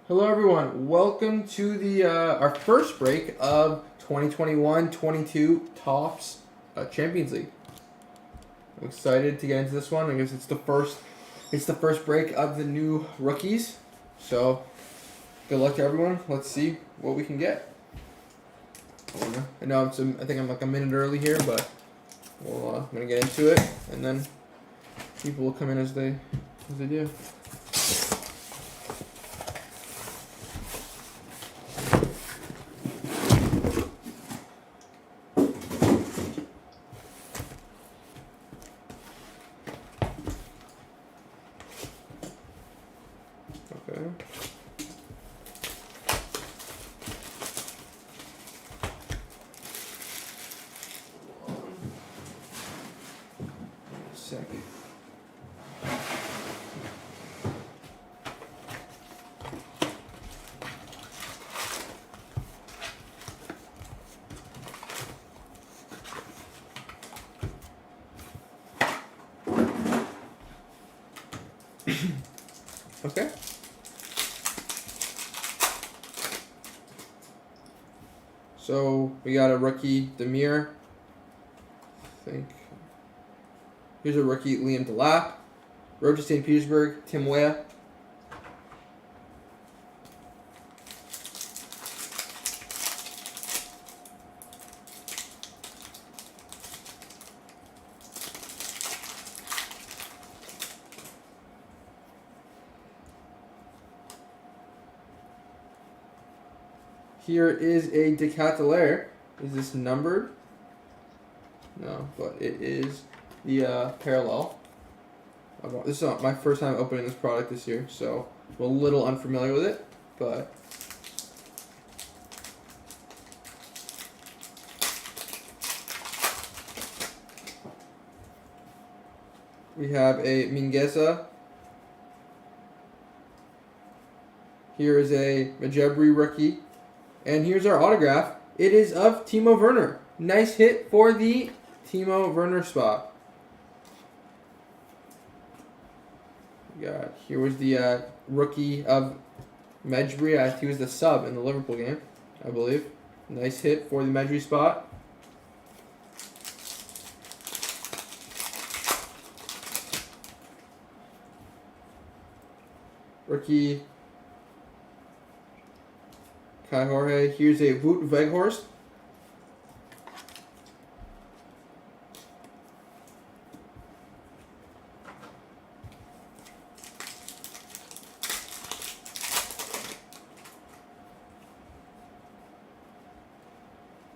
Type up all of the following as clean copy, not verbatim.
Hello, everyone. Welcome to the our first break of 2021-22 Topps Champions League. I'm excited to get into this one. I guess it's the first break of the new rookies. So, good luck to everyone. Let's see what we can get. I know I think I'm like a minute early here, but I'm gonna get into it, and then people will come in as they do. Okay. Second. Okay. So we got a rookie, Demir. I think. Here's a rookie, Liam Delap. Road to St. Petersburg, Tim Weah. Here is a Decathlon. Is this numbered? No, but it is the parallel. This is my first time opening this product this year, so I'm a little unfamiliar with it, but we have a Mingueza. Here is a Majebri rookie. And here's our autograph. It is of Timo Werner. Nice hit for the Timo Werner spot. Here was the rookie of Majebri. He was the sub in the Liverpool game, I believe. Nice hit for the Majebri spot. Rookie Kai Jorge. Here's a Wout Weghorst.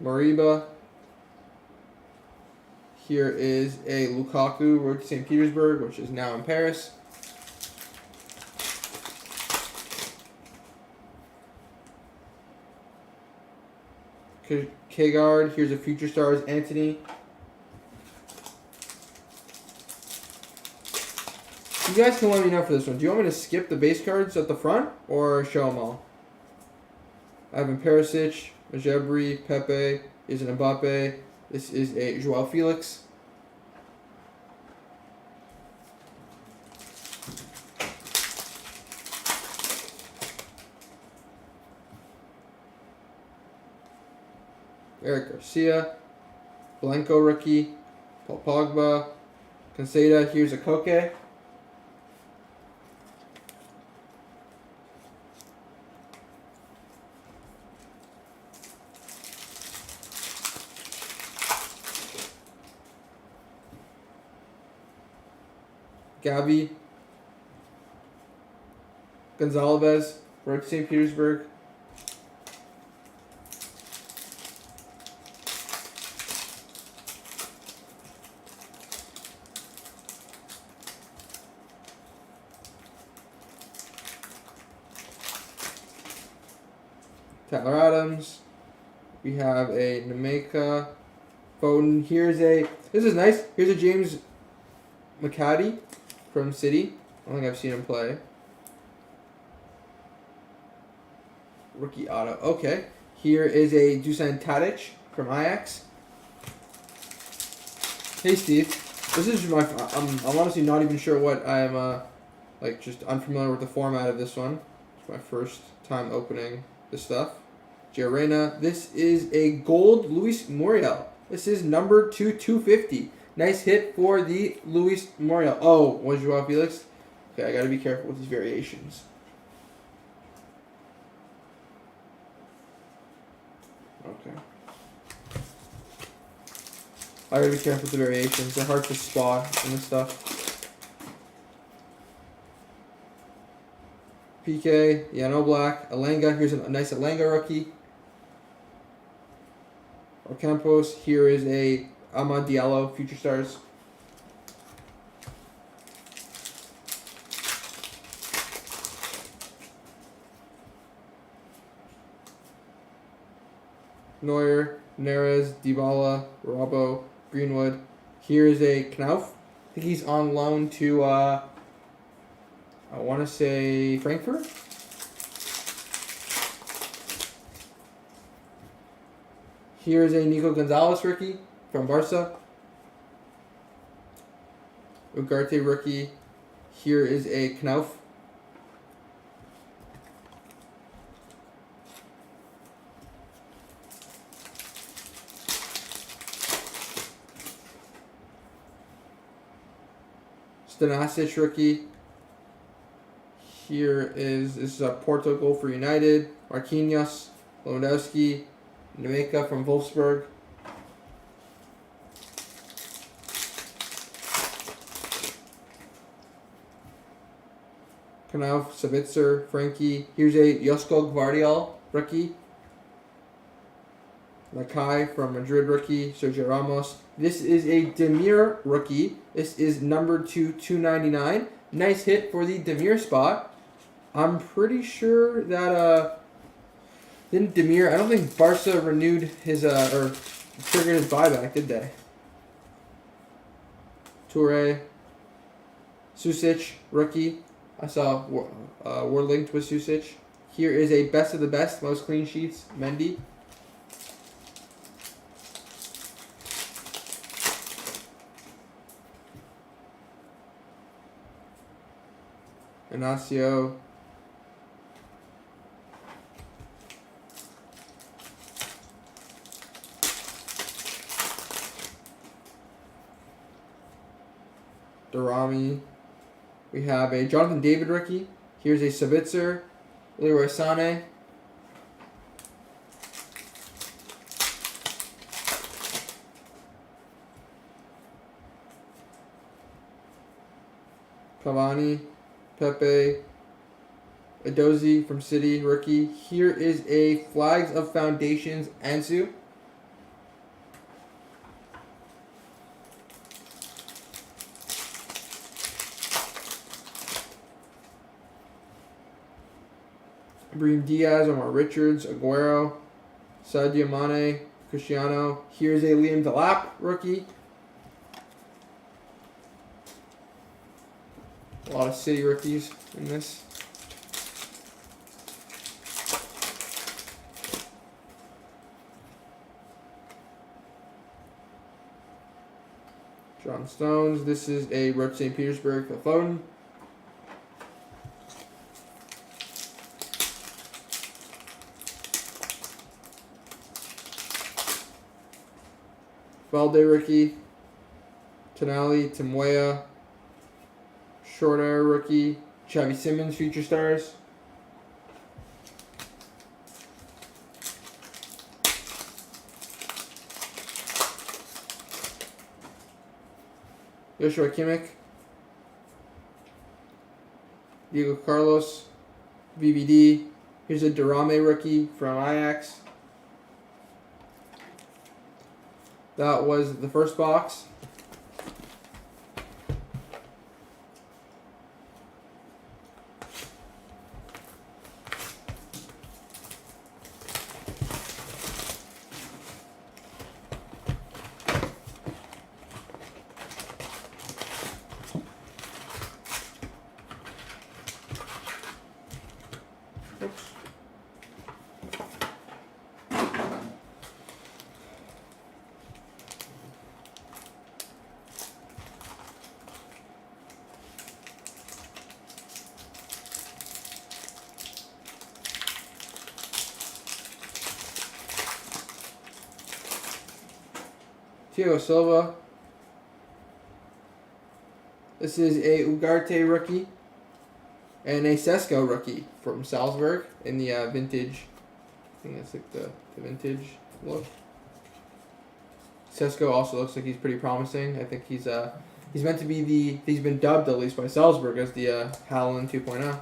Mariba. Here is a Lukaku, road to St. Petersburg, which is now in Paris. K-Guard, here's a Future Stars, Anthony. You guys can let me know for this one. Do you want me to skip the base cards at the front or show them all? Ivan Perisic, Majebri, Pepe, is an Mbappe. This is a Joao Felix. Eric Garcia, Blanco rookie, Paul Pogba, Conceda, here's a Koke. Gavi, Gonzalez, road to St. Petersburg. Tyler Adams. We have a Nemeka. Foden. This is nice. Here's a James McCaddy from City. I don't think I've seen him play. Rookie auto. Okay. Here is a Dusan Tadic from Ajax. Hey, Steve. This is I'm honestly not even sure what I'm, just unfamiliar with the format of this one. My first time opening this stuff. Giorena. This is a gold Luis Muriel. This is number 2/250. Nice hit for the Luis Muriel. Oh, was Joao Felix? Okay, I gotta be careful with these variations. Okay. I gotta be careful with the variations. They're hard to spot in this stuff. PK, yeah, no black. Alenga, here's a nice Alenga rookie. Ocampos, here is a Amad Diallo, Future Stars. Neuer, Neres, Dybala, Robbo, Greenwood. Here is a Knauf. I think he's on loan to, I want to say Frankfurt. Here is a Nico Gonzalez rookie from Barca. Ugarte rookie. Here is a Knauf. Stanasic rookie. This is a Portugal for United. Marquinhos, Lewandowski, Nemeka from Wolfsburg. Knauf, Savitzer, Frankie. Here's a Josko Gvardiol rookie. Lakai from Madrid rookie. Sergio Ramos. This is a Demir rookie. This is number 2/299. Nice hit for the Demir spot. I'm pretty sure that didn't Demir? I don't think Barca renewed his or triggered his buyback, did they? Toure, Susic rookie. I saw we're linked with Susic. Here is a best of the best, most clean sheets. Mendy. Inacio. Darami. We have a Jonathan David rookie. Here's a Savitzer. Leroy Sané. Cavani. Pepe. Edozie from City rookie. Here is a Flags of Foundations Ansu. Brahim Diaz, Omar Richards, Aguero, Sadio Mane, Cristiano. Here's a Liam Delap rookie. A lot of City rookies in this. John Stones. This is a Rep St. Petersburg Foden. Valde rookie. Tonali, Timuea. Short Air rookie. Xavi Simmons, Future Stars. Joshua Kimmich. Diego Carlos. VVD. Here's a Durame rookie from Ajax. That was the first box. Thiago Silva. This is a Ugarte rookie. And a Sesko rookie from Salzburg in the vintage. I think that's like the vintage look. Sesko also looks like he's pretty promising. I think he's meant to be he's been dubbed at least by Salzburg as the Haaland 2.0.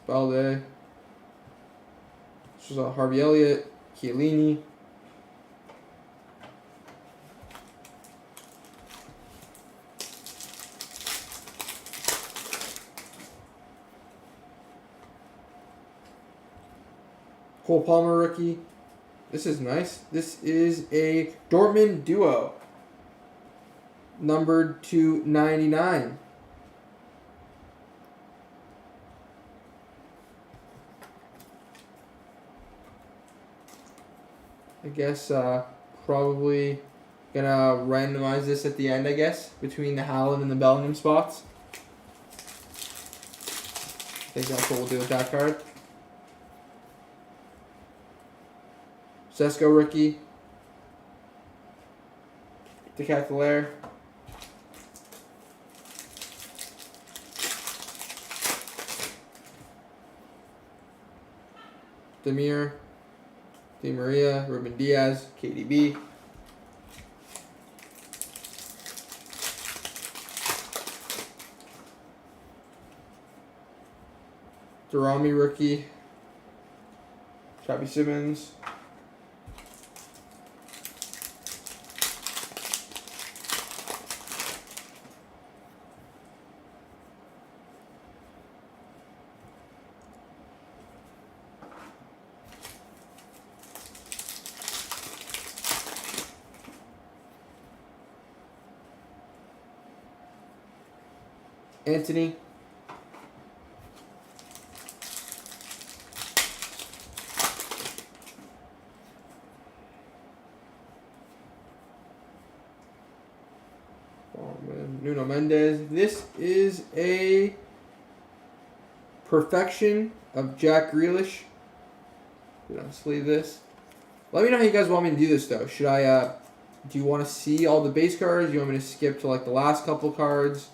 Balde. This was Harvey Elliott, Chiellini. Cole Palmer rookie. This is nice. This is a Dortmund duo. Numbered to 99. I guess probably gonna randomize this at the end, I guess, between the Haaland and the Bellingham spots. I think that's what we'll do with that card. Sesko rookie. Decathlon. Demir. Di Maria. Ruben Diaz. KDB. Durami rookie. Travis Simmons. Anthony. Nuno Mendes. This is a perfection of Jack Grealish. Did I sleeve this? Let me know how you guys want me to do this though. Should I do you want to see all the base cards? Do you want me to skip to like the last couple cards?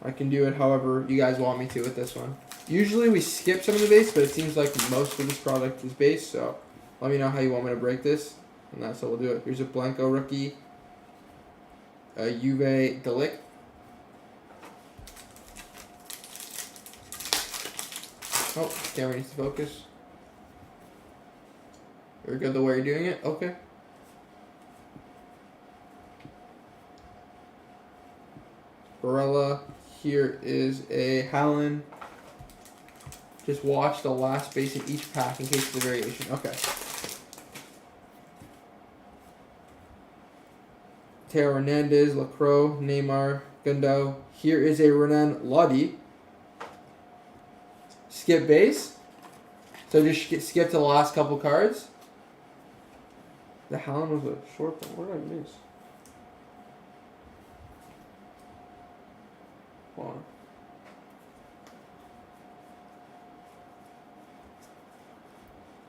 I can do it however you guys want me to with this one. Usually we skip some of the base, but it seems like most of this product is base, so let me know how you want me to break this, and that's how we'll do it. Here's a Blanco rookie, a Juve Delict. Oh, camera needs to focus. Very good the way you're doing it. Okay. Barella. Here is a Haaland. Just watch the last base in each pack in case of the variation. Okay. Teo Hernandez, Lacroix, Neymar, Gundo. Here is a Renan Lodi. Skip base. So just skip to the last couple cards. The Haaland was a short one. Where did I miss? Hold on.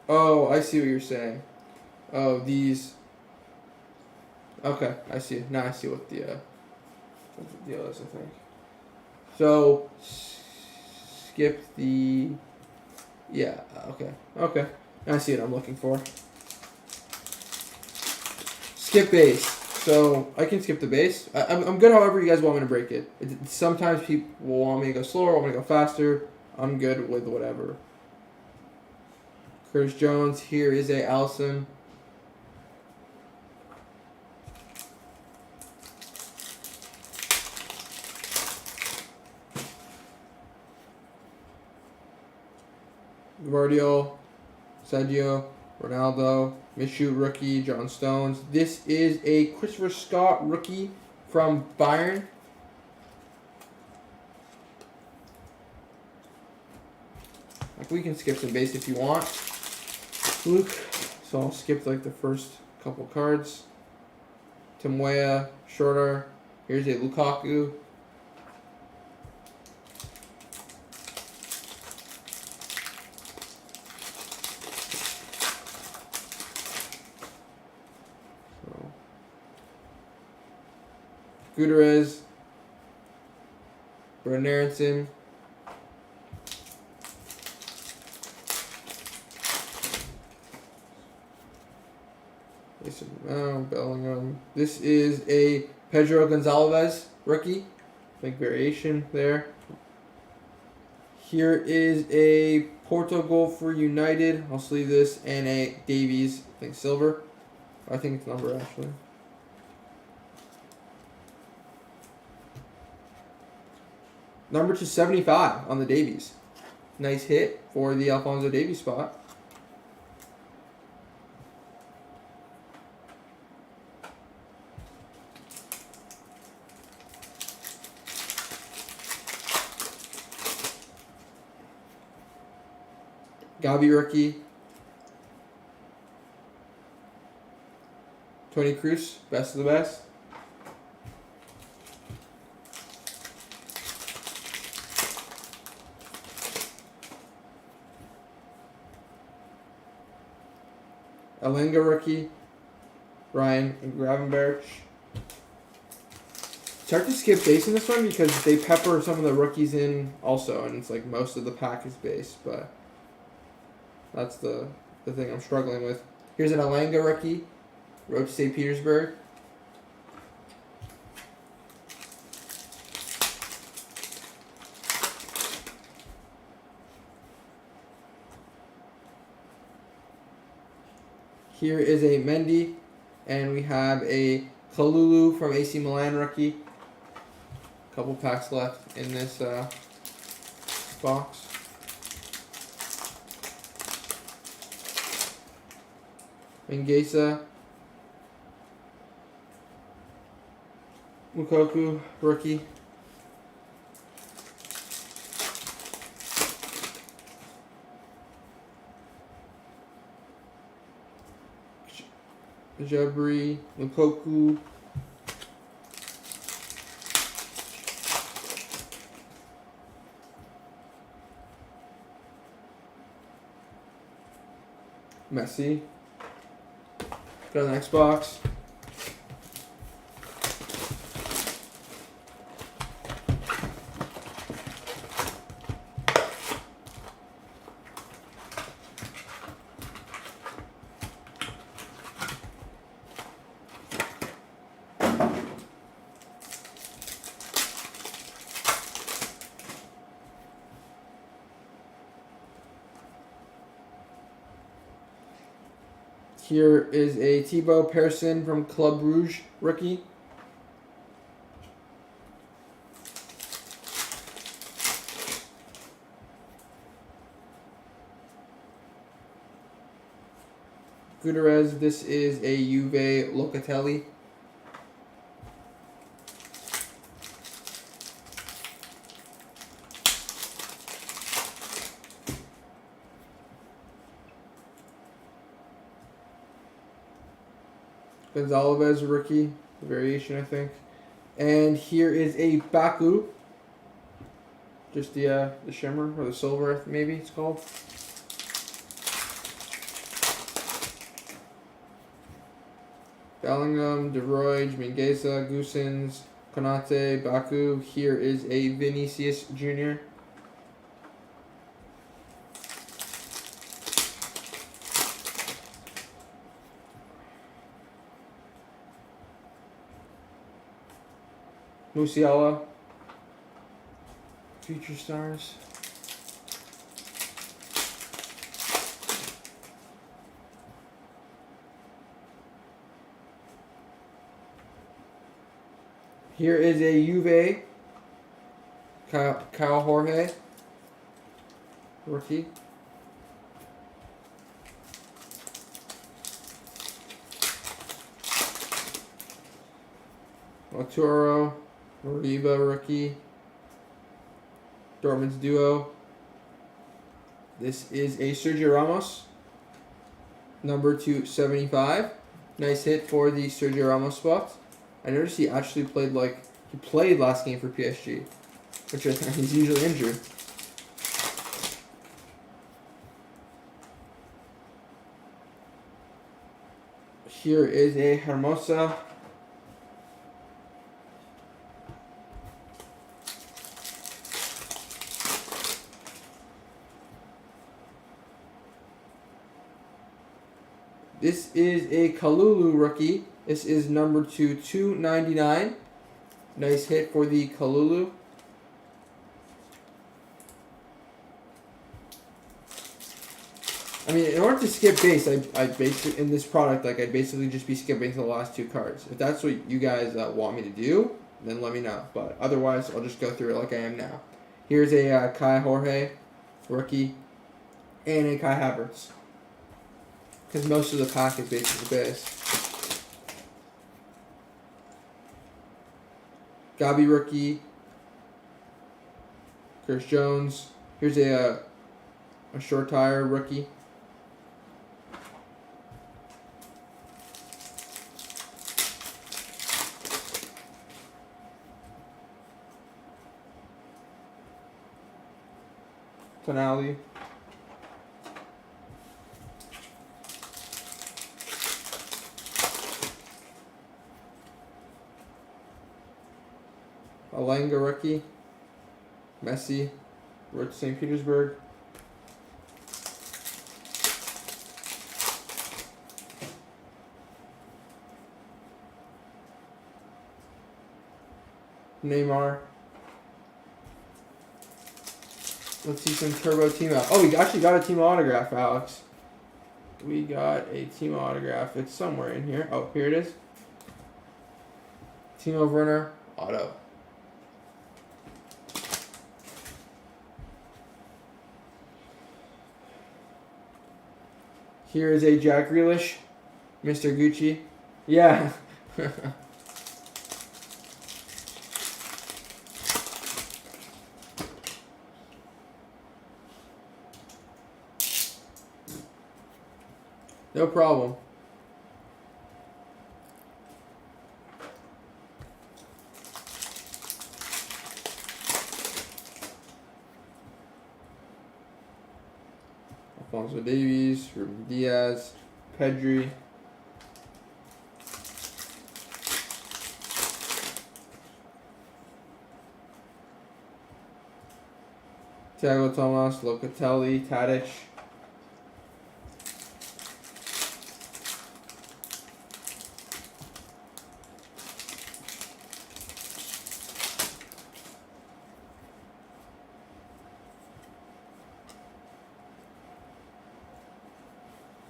Oh, I see what you're saying. Oh, these. Okay, I see. Now I see what the deal is, I think. So, skip the. Yeah, okay. Okay. Now I see what I'm looking for. Skip base. So, I can skip the base. I'm good however you guys want me to break it. Sometimes people will want me to go slower, want me to go faster. I'm good with whatever. Curtis Jones. Here is a Allison. Guardiola, Sergio, Ronaldo, Minshew rookie, John Stones. This is a Christopher Scott rookie from Bayern. Like we can skip some base if you want, Luke. So I'll skip like the first couple cards. Timuea, shorter. Here's a Lukaku. Gutierrez, Brendan Aronson, Bellingham. This is a Pedro Gonzalez rookie. Big variation there. Here is a Portugal for United. I'll sleeve this, and a Davies, I think silver. I think it's number actually. Number to 75 on the Davies. Nice hit for the Alphonso Davies spot. Gabi rookie. Tony Cruz, best of the best. Alenga rookie. Ryan Gravenberch. It's hard to skip base in this one because they pepper some of the rookies in also, and it's like most of the pack is base, but that's the thing I'm struggling with. Here's an Alenga rookie. Road to St. Petersburg. Here is a Mendy, and we have a Kalulu from AC Milan rookie. Couple packs left in this box. Mingesa, Mukoku rookie. Jabri, Mukoku. Messi. Go to the next box. Here is a Thibaut Persson from Club Rouge rookie. Gutierrez, this is a Juve Locatelli. Gonzalez rookie, variation I think. And here is a Baku. Just the shimmer or the silver maybe it's called. Bellingham, De Roy, Mingesa, Goosens, Konate, Baku. Here is a Vinicius Jr. Musiala. Future Stars. Here is a Juve. Kyle Jorge. Rookie. Lautaro. Moriba rookie. Dortmund's duo. This is a Sergio Ramos. Number 275. Nice hit for the Sergio Ramos spot. I noticed he actually played he played last game for PSG, which I think he's usually injured. Here is a Hermosa. This is a Kalulu rookie. This is number 299. Nice hit for the Kalulu. I mean, in order to skip base, I basically in this product, like I'd basically just be skipping to the last 2 cards. If that's what you guys want me to do, then let me know. But otherwise, I'll just go through it like I am now. Here's a Kai Jorge rookie and a Kai Havertz, because most of the pack is basically base. Gabi rookie. Chris Jones. Here's a short tire rookie. Finale. Alanga rookie. Messi. Road to St. Petersburg. Neymar. Let's see some Turbo Team out. Oh, we actually got a team autograph, Alex. We got a team autograph. It's somewhere in here. Oh, here it is. Timo Werner auto. Here is a Jack Grealish, Mr. Gucci. Yeah. No problem. Alphonso Davies, Ruben Diaz, Pedri. Thiago Tomas, Locatelli, Tadic.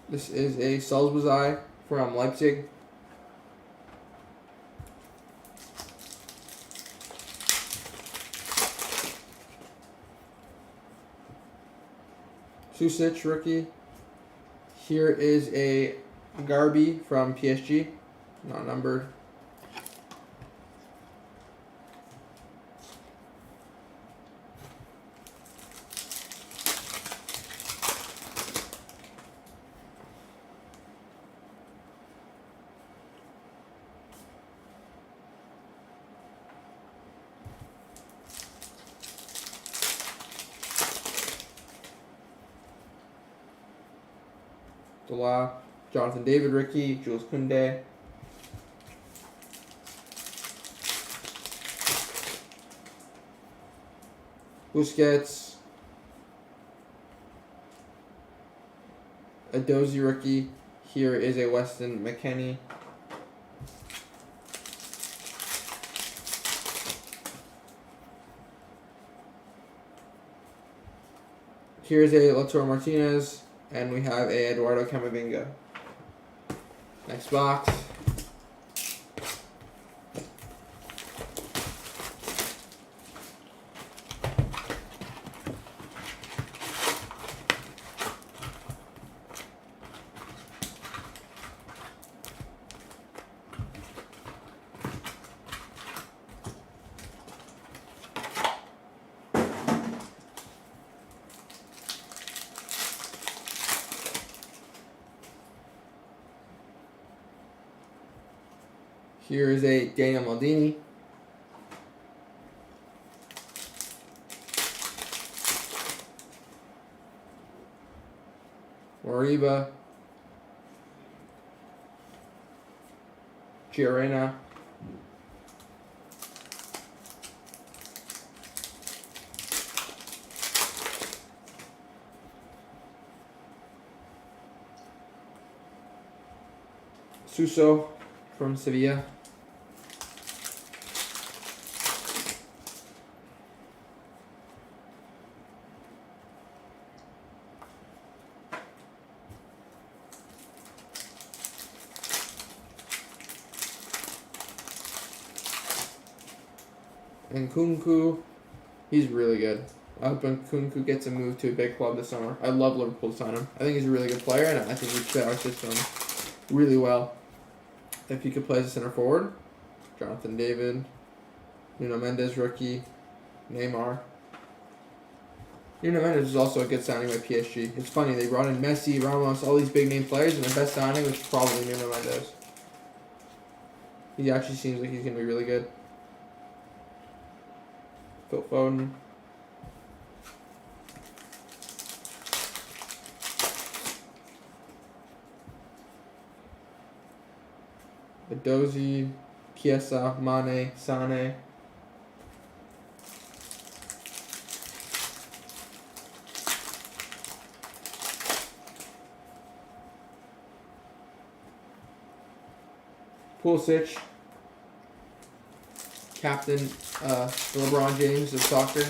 This is a Salzburg from Leipzig. Susic rookie. Here is a Garbi from PSG, not numbered. Dela, Jonathan David rookie, Jules Koundé. Busquets. A Dozy rookie. Here is a Weston McKennie. Here's a Lautaro Martinez. And we have a Eduardo Camavinga. Next box. Here is a Daniel Maldini. Moriba. Giorena. Suso from Sevilla. And Nkunku, he's really good. I hope Nkunku gets a move to a big club this summer. I'd love Liverpool to sign him. I think he's a really good player, and I think he'd fit our system really well. If he could play as a center forward, Jonathan David, Nuno Mendes rookie, Neymar. Nuno Mendes is also a good signing by PSG. It's funny, they brought in Messi, Ramos, all these big name players, and the best signing was probably Nuno Mendes. He actually seems like he's going to be really good. Phil Foden. Edozie, Chiesa, Mane, Sane. Pulisic, captain LeBron James of soccer.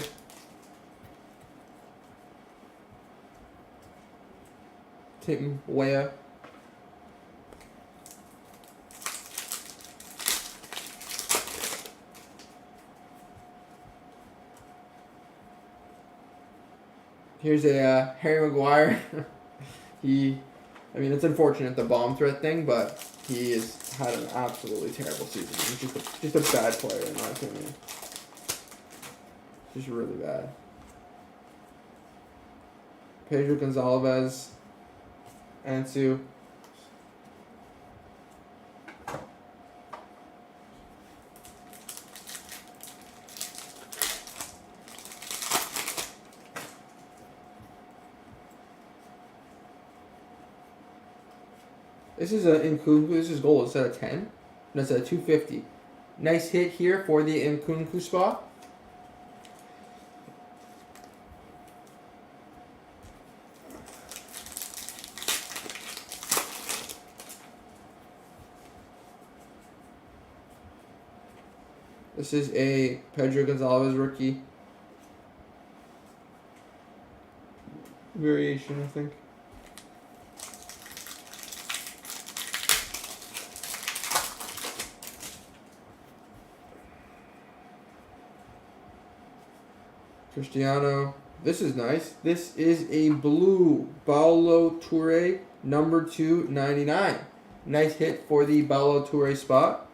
Tim Weah. Here's a Harry Maguire. It's unfortunate the bomb threat thing, but he has had an absolutely terrible season. He's just a bad player in my opinion. Just really bad. Pedro Gonzalez, Ansu. This is a Nkunku. This is gold. It's at a 10. No, it's at a 250. Nice hit here for the Nkunku spot. This is a Pedro Gonzalez rookie. Variation, I think. Cristiano. This is nice. This is a blue Paulo Toure, number 299. Nice hit for the Paulo Toure spot.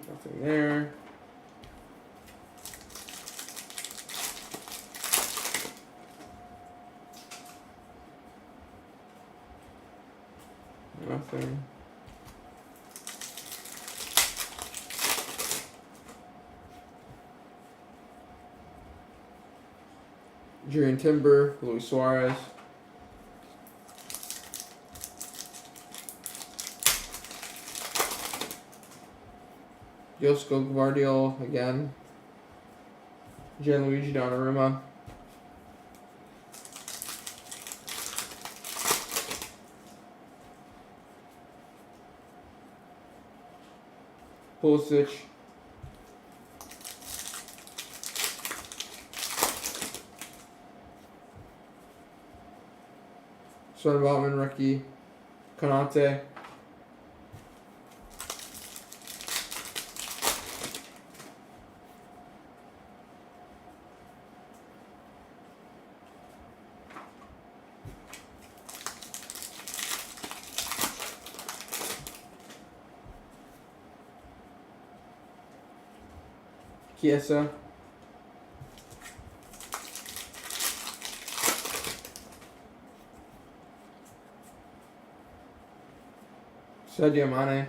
Nothing there. Nothing. Julian Timber, Luis Suarez. Josko Gvardiol again. Gianluigi Donnarumma. Pulisic. Sven Botman rookie. Konate. Chiesa. Sadio Mane.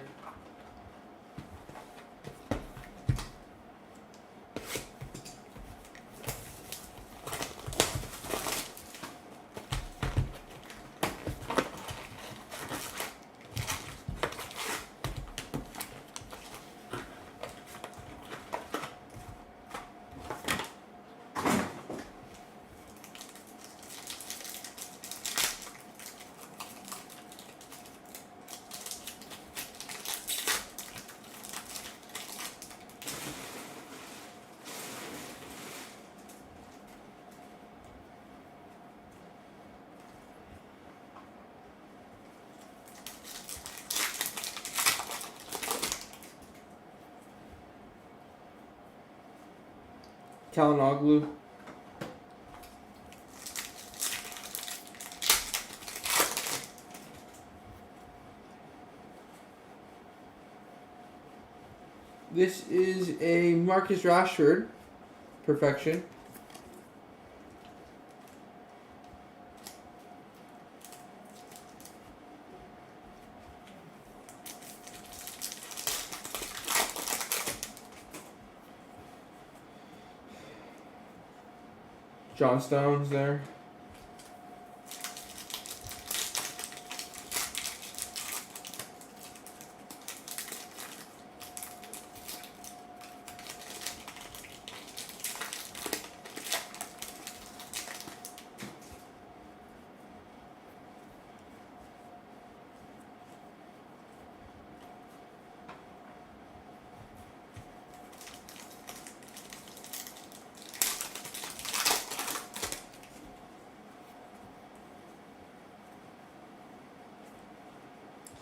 Kalinoglu. This is a Marcus Rashford perfection. John Stones there.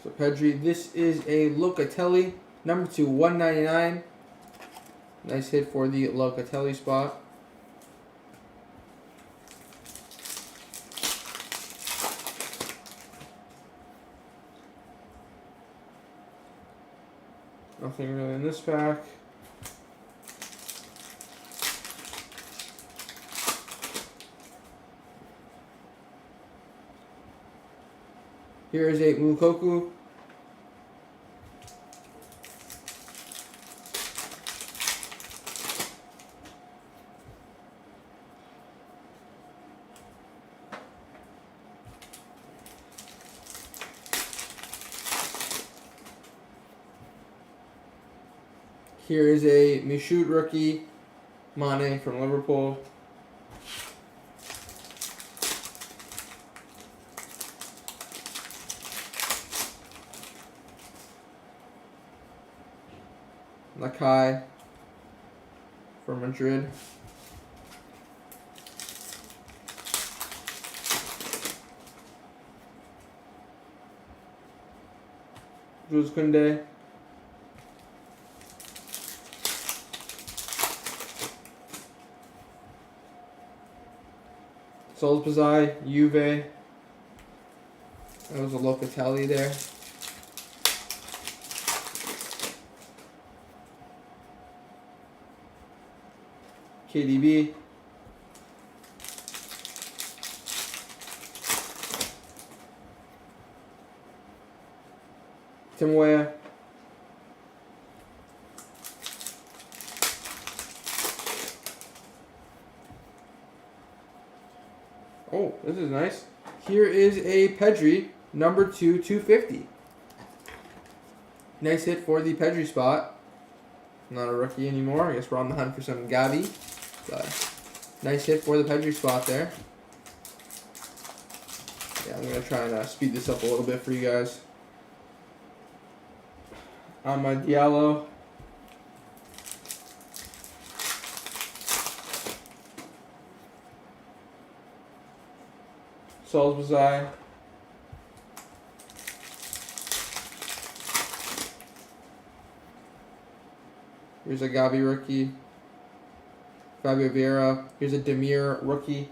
So Pedri, this is a Locatelli, number 2, 199. Nice hit for the Locatelli spot. Nothing really in this pack. Here is a Mukoku. Here is a Michoud rookie, Mane from Liverpool. Nakai from Madrid. Jules Koundé. Solskjaer, Juve. That was a Locatelli there. KDB. Tim Weah. Oh, this is nice. Here is a Pedri, number 2, 250. Nice hit for the Pedri spot. Not a rookie anymore. I guess we're on the hunt for some Gavi. But nice hit for the Pedri spot there. Yeah, I'm going to try and speed this up a little bit for you guys. My Diallo. Solskjaer. Here's a Gavi rookie. Fabio Vieira. Here's a Demir rookie.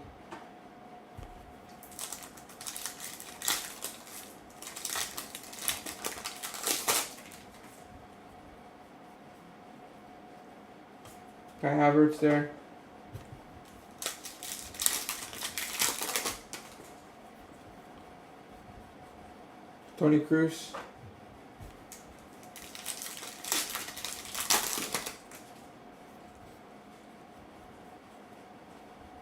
Kai Havertz there. Toni Kroos.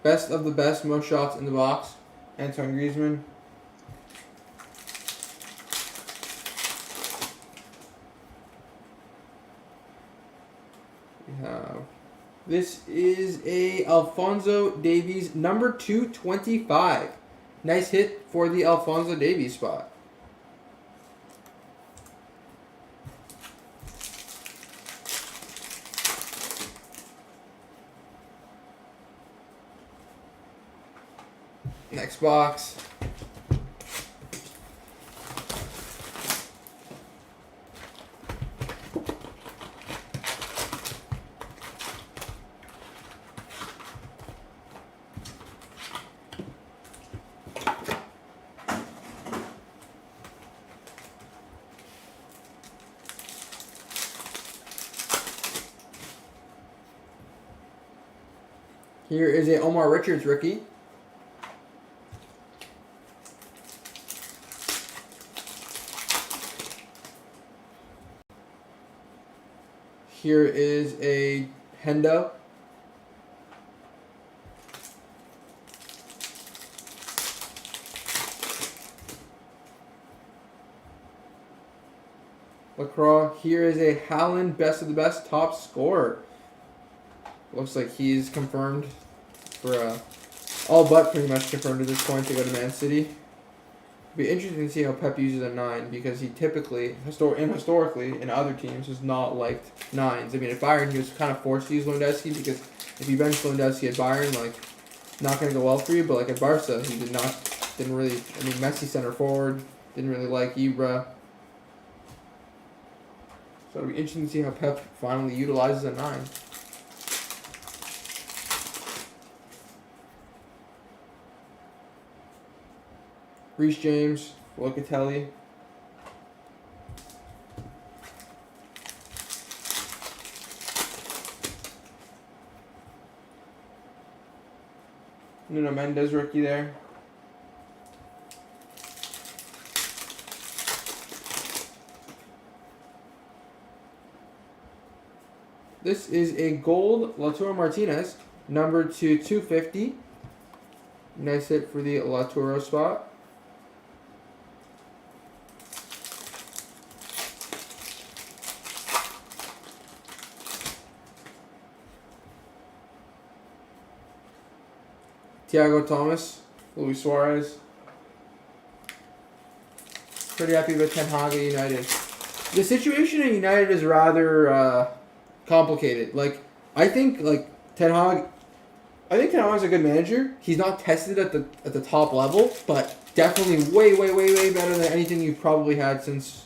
Best of the best, most shots in the box. Antoine Griezmann. We have. This is a Alphonso Davies, number 225. Nice hit for the Alphonso Davies spot. Next box. Here is a Omar Richards rookie. Here is a Hendo. LaCroix. Here is a Haaland, best of the best, top scorer. Looks like he's confirmed for all but pretty much confirmed at this point to go to Man City. Be interesting to see how Pep uses a 9 because he typically, historically, in other teams, has not liked 9s. I mean, at Bayern, he was kind of forced to use Lewandowski because if you bench Lewandowski at Bayern, like, not going to go well for you. But, like, at Barca, he didn't really, I mean, Messi center forward, didn't really like Ibra. So it'll be interesting to see how Pep finally utilizes a 9. Reece James, Locatelli. Nuno Mendes rookie there. This is a gold Lautaro Martinez, number to 250. Nice hit for the Lautaro spot. Thiago Thomas, Luis Suarez. Pretty happy with Ten Hag at United. The situation at United is rather complicated. Like, I think Ten Hag is a good manager. He's not tested at the top level, but definitely way better than anything you've probably had since.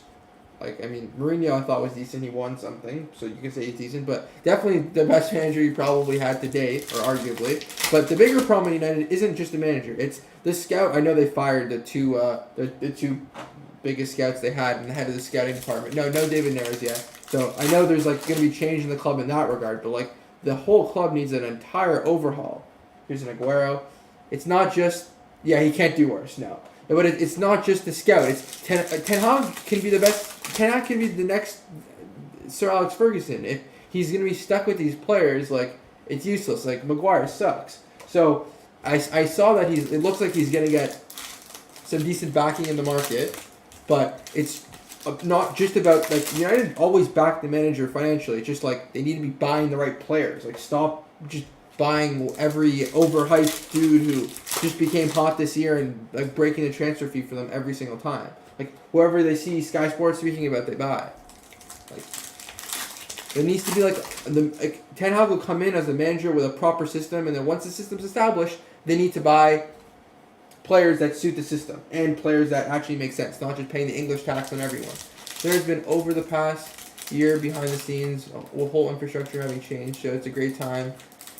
Like, I mean, Mourinho I thought was decent. He won something, so you can say he's decent. But definitely the best manager you probably had to date, or arguably. But the bigger problem at United isn't just the manager. It's the scout. I know they fired the two biggest scouts they had and the head of the scouting department. No David Neres yet. So I know there's like going to be change in the club in that regard. But like the whole club needs an entire overhaul. Here's an Aguero. It's not just he can't do worse. No. But it's not just the scout. It's Ten Hag can be the best. Ten Hag can be the next Sir Alex Ferguson. If he's going to be stuck with these players, like, it's useless. Like, Maguire sucks. So I saw that it looks like he's going to get some decent backing in the market. But it's not just about, like, United always back the manager financially. It's just, like, they need to be buying the right players. Like, stop just buying every overhyped dude who just became hot this year and like breaking the transfer fee for them every single time. Like whoever they see Sky Sports speaking about, they buy. Like there needs to be like Ten Hag will come in as a manager with a proper system, and then once the system's established, they need to buy players that suit the system and players that actually make sense, not just paying the English tax on everyone. There's been over the past year behind the scenes, a whole infrastructure having changed, so it's a great time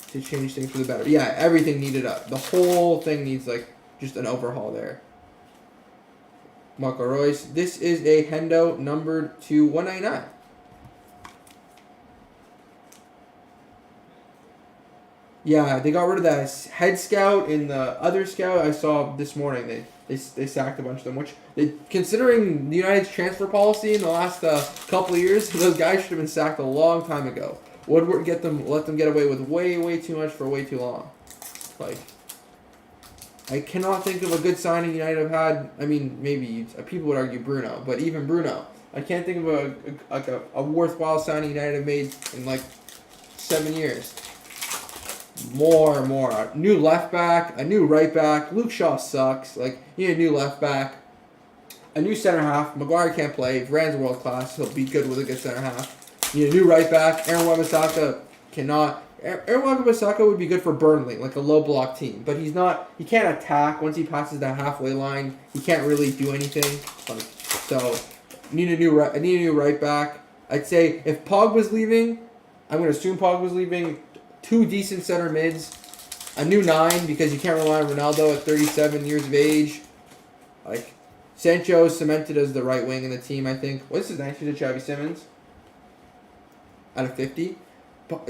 to change things for the better. Yeah, everything needed up. The whole thing needs like just an overhaul there. Marco Reus. This is a Hendo numbered to 199. Yeah, they got rid of that head scout and the other scout I saw this morning. They sacked a bunch of them, which considering the United's transfer policy in the last couple of years, those guys should have been sacked a long time ago. Woodward let them get away with way too much for way too long. Like, I cannot think of a good signing United have had. I mean, maybe people would argue Bruno, but even Bruno, I can't think of a worthwhile signing United have made in like 7 years. More. New left back, a new right back. Luke Shaw sucks. Like, you need a new left back, a new center half. Maguire can't play. Varane's world class. He'll be good with a good center half. You need a new right back. Aaron Wan-Bissaka cannot. Aaron Wan-Bissaka would be good for Burnley, like a low block team, but he's not. He can't attack once he passes that halfway line. He can't really do anything. Like, so, I need a new right back. I'd say if Pog was leaving, I'm going to assume Pog was leaving. 2 decent center mids, a new 9 because you can't rely on Ronaldo at 37 years of age. Like, Sancho is cemented as the right wing in the team, I think. What's his name? He's a Xavi Simons out of 50.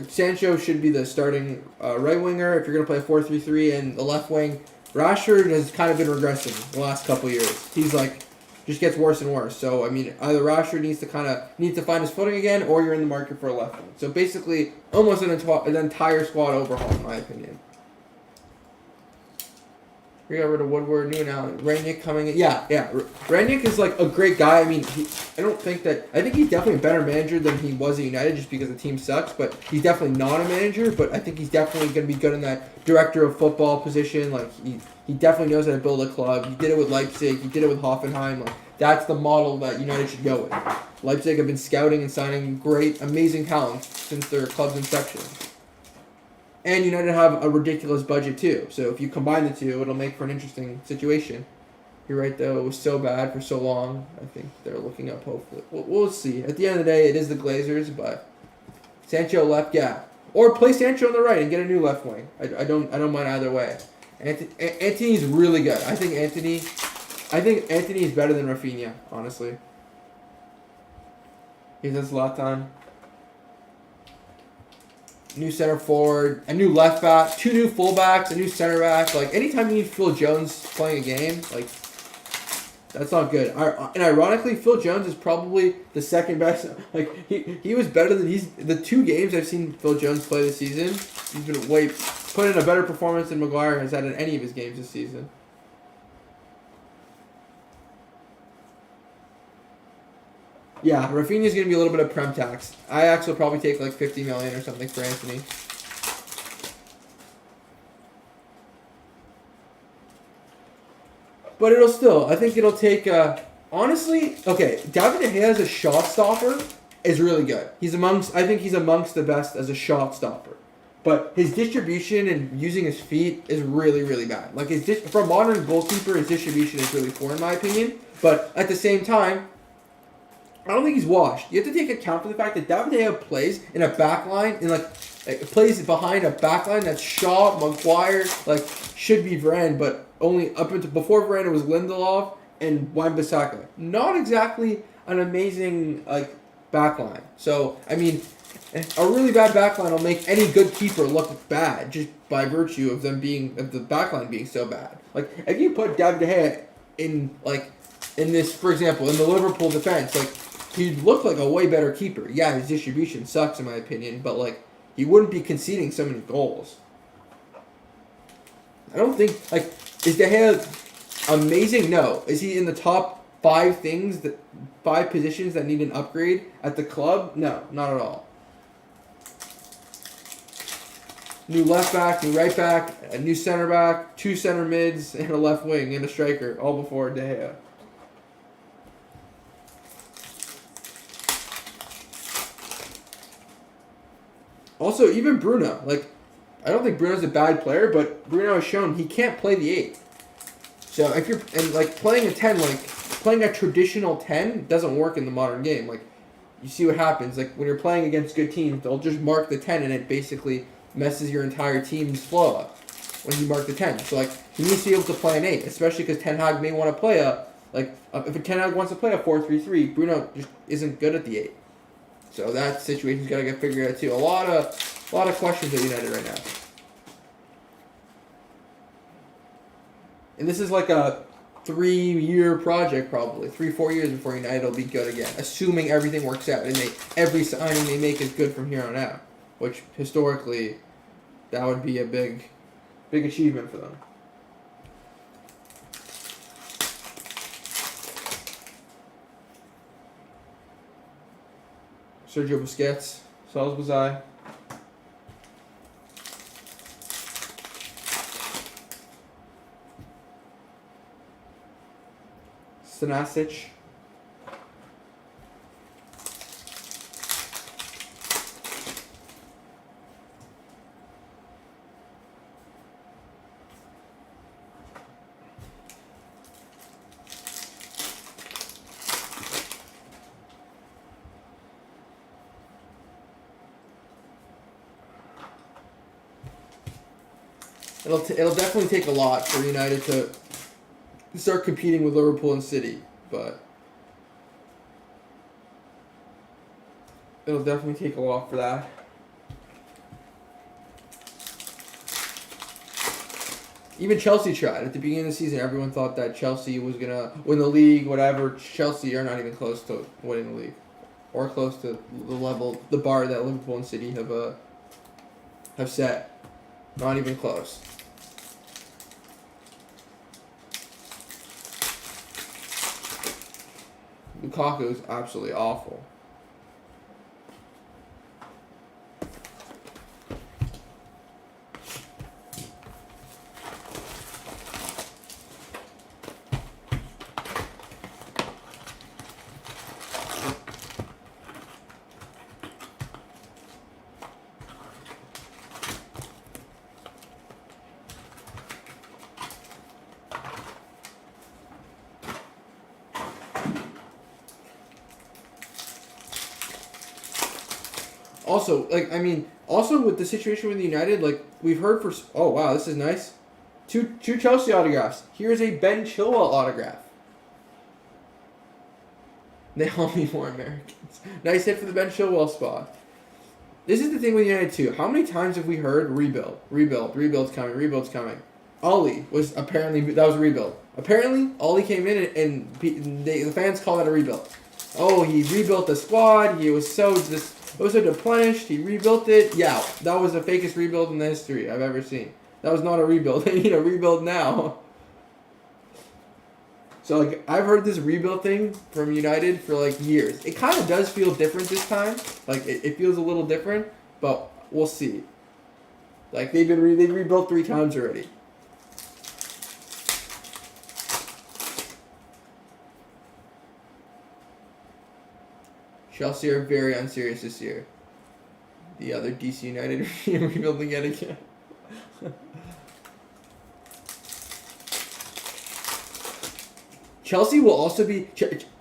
Sancho should be the starting right winger if you're going to play a 4-3-3, and the left wing. Rashford has kind of been regressing the last couple of years. He's like just gets worse and worse. So I mean, either Rashford needs to find his footing again, or you're in the market for a left wing. So basically, almost an entire squad overhaul, in my opinion. We got rid of Woodward, new now. Rangnick coming in. Yeah. Rangnick is like a great guy. I mean, I think he's definitely a better manager than he was at United just because the team sucks, but he's definitely not a manager, but I think he's definitely going to be good in that director of football position. Like, he definitely knows how to build a club. He did it with Leipzig. He did it with Hoffenheim. Like, that's the model that United should go with. Leipzig have been scouting and signing great, amazing talent since their club's inception. And United have a ridiculous budget too. So if you combine the two, it'll make for an interesting situation. You're right though, it was so bad for so long. I think they're looking up hopefully. We'll see. At the end of the day, it is the Glazers, but Sancho left, yeah. Or play Sancho on the right and get a new left wing. I don't mind either way. Anthony's really good. I think Anthony is better than Rafinha, honestly. He has Zlatan. New center forward, a new left back, 2 new fullbacks, a new center back. Like, anytime you need Phil Jones playing a game, like, that's not good. And ironically, Phil Jones is probably the second best. Like, he was better than the 2 games I've seen Phil Jones play this season. He's been put in a better performance than Maguire has had in any of his games this season. Yeah, Rafinha's going to be a little bit of prem tax. Ajax will probably take like 50 million or something for Anthony. But I think it'll take, honestly, okay, David De Gea as a shot stopper is really good. I think he's amongst the best as a shot stopper. But his distribution and using his feet is really, really bad. Like, for a modern goalkeeper, his distribution is really poor in my opinion. But at the same time, I don't think he's washed. You have to take account for the fact that David De Gea plays in a back line, plays behind a back line that's Shaw, Maguire, should be Varane, but only up until before Varane it was Lindelof and Wan-Bissaka. Not exactly an amazing back line. So I mean, a really bad back line will make any good keeper look bad just by virtue of the back line being so bad. Like, if you put David De Gea in this, for example, in the Liverpool defense, he'd look like a way better keeper. Yeah, his distribution sucks in my opinion, but he wouldn't be conceding so many goals. I don't think is De Gea amazing? No. Is he in the top 5 positions that need an upgrade at the club? No, not at all. New left back, new right back, a new center back, 2 center mids, and a left wing and a striker, all before De Gea. Also, even Bruno, I don't think Bruno's a bad player, but Bruno has shown he can't play the 8. So if you're playing a 10, playing a traditional 10 doesn't work in the modern game. You see what happens. When you're playing against good teams, they'll just mark the 10, and it basically messes your entire team's flow up when you mark the 10. So he needs to be able to play an 8, especially because Ten Hag may want to play if Ten Hag wants to play a 4-3-3, Bruno just isn't good at the 8. So that situation's got to get figured out too. A lot of questions at United right now. And this is a 3-year project probably. 3-4 years before United will be good again. Assuming everything works out and every signing they make is good from here on out. Which historically, that would be a big achievement for them. Sergio Busquets, Salzbazai. Stanasic. It'll definitely take a lot for United to start competing with Liverpool and City, but it'll definitely take a lot for that. Even Chelsea tried. At the beginning of the season, everyone thought that Chelsea was going to win the league, whatever. Chelsea are not even close to winning the league. Or close to the bar that Liverpool and City have set. Not even close. Lukaku is absolutely awful. Also, also with the situation with United, we've heard for. Oh wow, this is nice. Two Chelsea autographs. Here's a Ben Chilwell autograph. They all need more Americans. Nice hit for the Ben Chilwell spot. This is the thing with United too. How many times have we heard rebuild's coming? Ollie was apparently that was a rebuild. Apparently, Ollie came in and the fans call that a rebuild. Oh, he rebuilt the squad. He was so replenished. He rebuilt it. Yeah, that was the fakest rebuild in the history I've ever seen. That was not a rebuild. They need a rebuild now. So I've heard this rebuild thing from United for years. It kind of does feel different this time. It feels a little different, but we'll see. They've rebuilt 3 times already. Chelsea are very unserious this year. The other DC United rebuilding yet again. Chelsea will also be.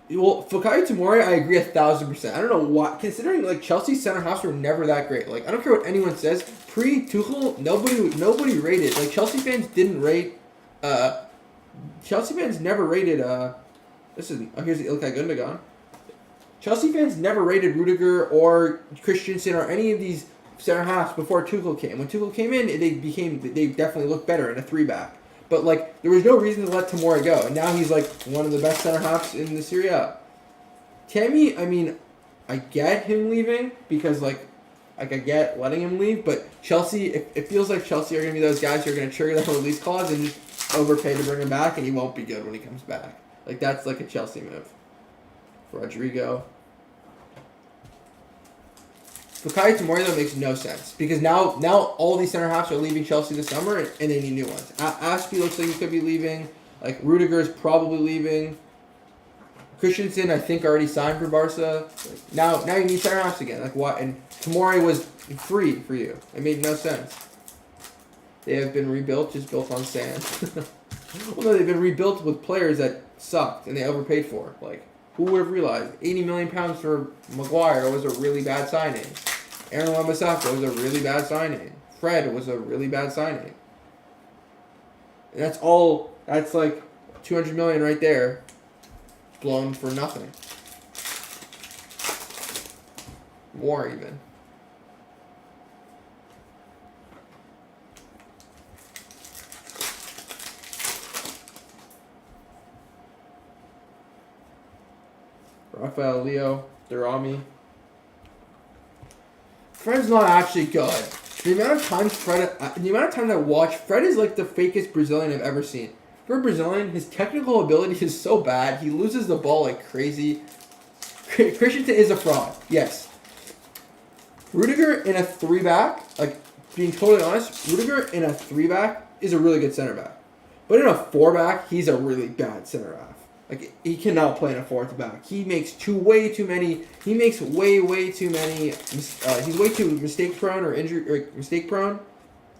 Well, Fikayo Tomori, I agree 1,000%. I don't know why, considering Chelsea's center halves were never that great. I don't care what anyone says. Pre-Tuchel, nobody rated. Chelsea fans didn't rate. Chelsea fans never rated. Here's Ilkay Gundogan. Chelsea fans never rated Rudiger or Christensen or any of these center halves before Tuchel came. When Tuchel came in, they definitely looked better in a 3-back. But there was no reason to let Tomori go, and now he's one of the best center halves in the Serie A. Tammy, I get him leaving because I get letting him leave, but Chelsea, it feels like Chelsea are gonna be those guys who are gonna trigger that release clause and just overpay to bring him back, and he won't be good when he comes back. That's a Chelsea move. Rodrigo. Fikayo Tomori, though, makes no sense. Because now all these center halves are leaving Chelsea this summer, and they need new ones. Aspie looks like he could be leaving. Rudiger is probably leaving. Christensen, I think, already signed for Barca. Now you need center halves again. What? And Tomori was free for you. It made no sense. They have been rebuilt, just built on sand. Well, no, they've been rebuilt with players that sucked, and they overpaid for. Who would have realized £80 million for Maguire was a really bad signing? Aaron Wan-Bissaka was a really bad signing. Fred was a really bad signing. And that's 200 million right there, blown for nothing. More even. Rafael Leo, Durami. Fred's not actually good. The amount of times I watch, Fred is the fakest Brazilian I've ever seen. For a Brazilian, his technical ability is so bad. He loses the ball like crazy. Christensen is a fraud. Yes. Rudiger in a 3-back, being totally honest, Rudiger in a 3-back is a really good center back. But in a 4-back, he's a really bad center half. He cannot play in a 4th back. He makes way too many. He's way too mistake prone or mistake prone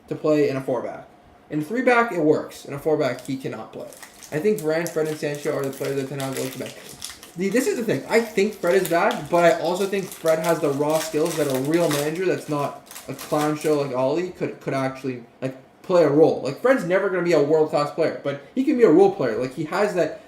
to play in a 4-back. In a 3-back, it works. In a 4-back, he cannot play. I think Varane, Fred, and Sancho are the players that Ten Hag looks back. This is the thing. I think Fred is bad, but I also think Fred has the raw skills that a real manager that's not a clown show like Ollie could actually play a role. Fred's never going to be a world-class player, but he can be a role player. He has that.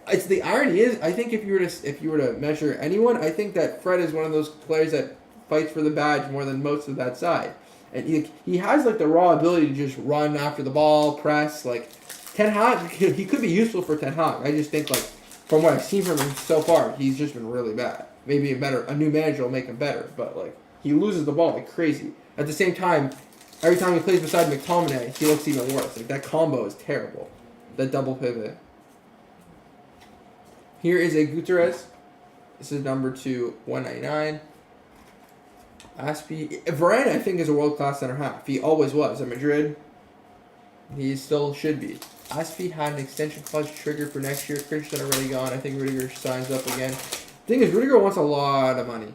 It's the irony is, I think if you were to measure anyone, I think that Fred is one of those players that fights for the badge more than most of that side. And he has like the raw ability to just run after the ball, press. Like Ten Hag, he could be useful for Ten Hag. I just think like from what I've seen from him so far, he's just been really bad. Maybe a new manager will make him better, but like he loses the ball like crazy. At the same time, every time he plays beside McTominay, he looks even worse. Like that combo is terrible. That double pivot. Here is a Gutierrez. This is number 2/199. Aspie. Varane, I think, is a world-class center half. He always was. At Madrid, he still should be. Aspie had an extension clause triggered for next year. Christian already gone. I think Rudiger signs up again. Thing is, Rudiger wants a lot of money.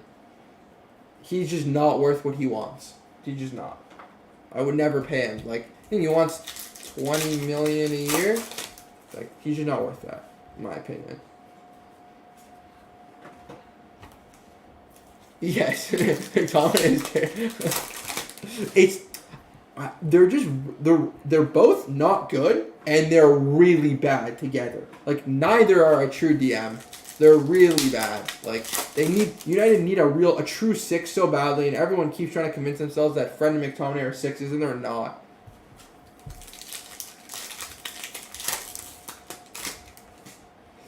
He's just not worth what he wants. He's just not. I would never pay him. Like, I think he wants $20 million a year. Like, he's just not worth that, in my opinion. Yes, McTominay is they're both not good and they're really bad together. Like neither are a true DM. They're really bad. Like United need a true six so badly, and everyone keeps trying to convince themselves that Fred and McTominay are sixes, and they're not.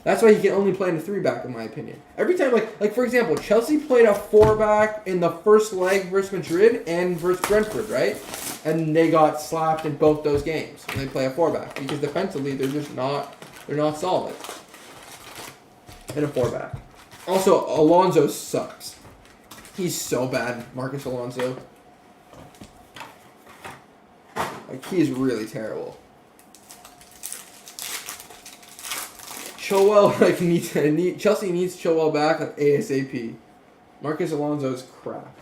That's why he can only play in a 3-back, in my opinion. Every time, like for example, Chelsea played a 4-back in the first leg versus Madrid and versus Brentford, right? And they got slapped in both those games when they play a 4-back because defensively they're not solid in a 4-back. Also, Alonso sucks. He's so bad, Marcus Alonso. Like he is really terrible. Chilwell Chelsea needs Chilwell back ASAP. Marcus Alonso is crap.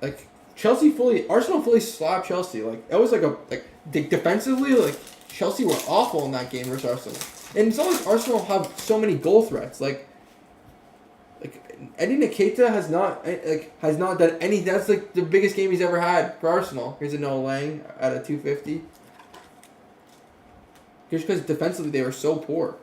Like Arsenal fully slapped Chelsea. Like that was defensively, like Chelsea were awful in that game versus Arsenal. And it's not like Arsenal have so many goal threats. Like Eddie Nketiah has not done any. That's like the biggest game he's ever had for Arsenal. Here's a Noah Lang at a 250. Just because defensively they were so poor.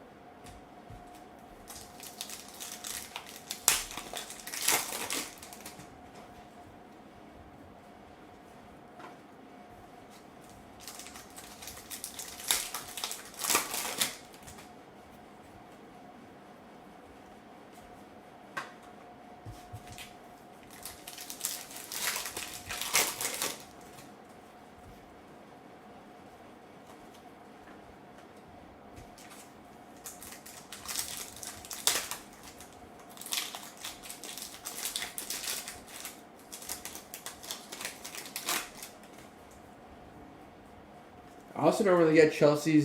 I also don't really get Chelsea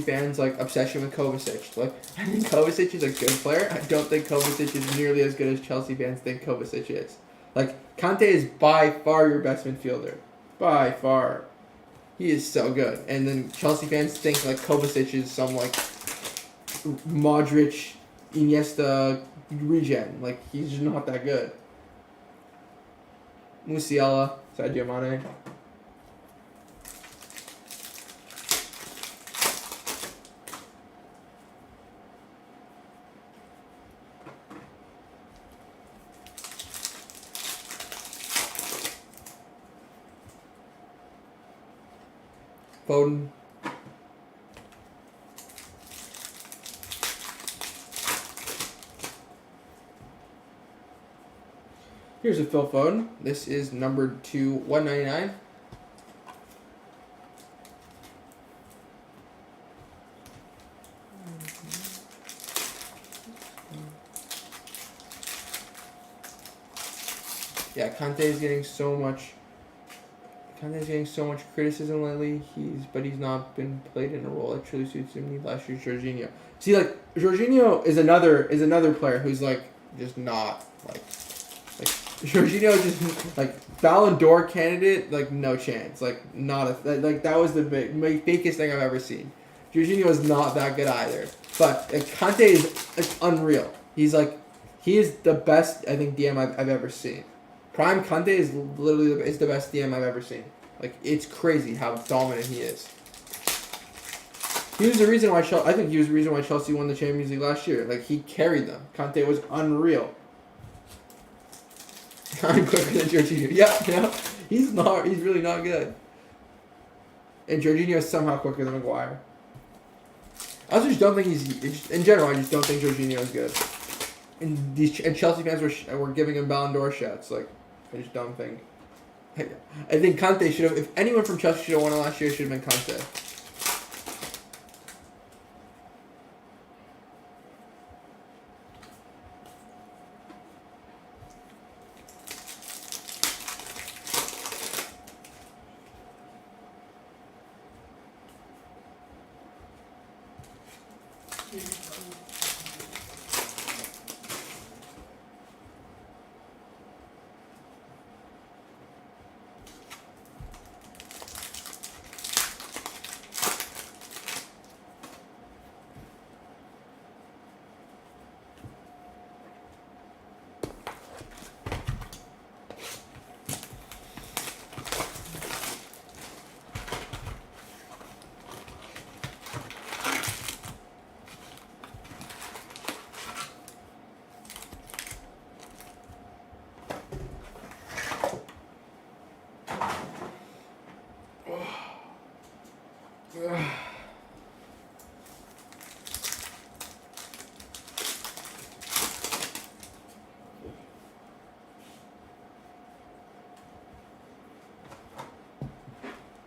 fans like obsession with Kovacic. Like I think Kovacic is a good player. I don't think Kovacic is nearly as good as Chelsea fans think Kovacic is. Like Kante is by far your best midfielder. By far. He is so good. And then Chelsea fans think like Kovacic is some like Modric, Iniesta regen. Like he's just not that good. Musiala, Sadio Mane. Foden. Here's a Phil Foden. This is number 2/199. Yeah, Kante is getting so much criticism lately. He's not been played in a role that truly suits him. Last year's Jorginho. See, like Jorginho is another player who's like just not like Jorginho just like Ballon d'Or candidate, like no chance. Like not a like that was the fakest thing I've ever seen. Jorginho is not that good either. But Kante is unreal. He is the best, I think, DM I've ever seen. Prime Kante is literally the best DM I've ever seen. Like, it's crazy how dominant he is. He was the reason why I think he was the reason why Chelsea won the Champions League last year. Like, he carried them. Kante was unreal. I'm quicker than Jorginho. Yeah. He's really not good. And Jorginho is somehow quicker than Maguire. I also just don't think in general, I just don't think Jorginho is good. And Chelsea fans were giving him Ballon d'Or shots. Like, I just don't think. I think Kante should have. If anyone from Chelsea should have won it last year, it should have been Kante.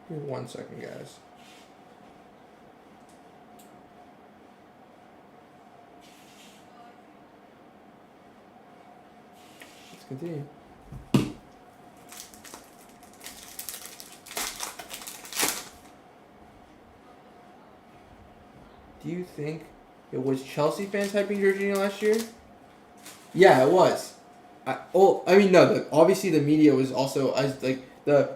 Give me 1 second, guys. Let's continue. Do you think it was Chelsea fans hyping Jorginho last year? Yeah, it was. Obviously the media was also as like the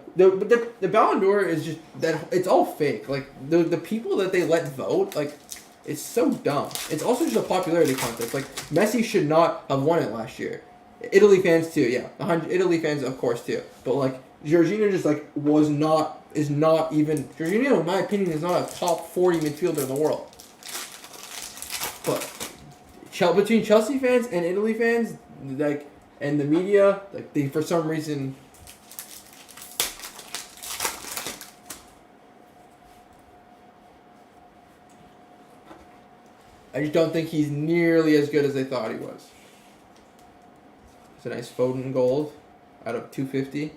Ballon d'Or is just that it's all fake. Like the people that they let vote, like it's so dumb. It's also just a popularity contest. Like Messi should not have won it last year. Italy fans too, yeah. Italy fans of course too. But like Jorginho just like is not even Jorginho in my opinion is not a top 40 midfielder in the world. But between Chelsea fans and Italy fans, like and the media, like they for some reason. I just don't think he's nearly as good as they thought he was. It's a nice Foden gold out of 250.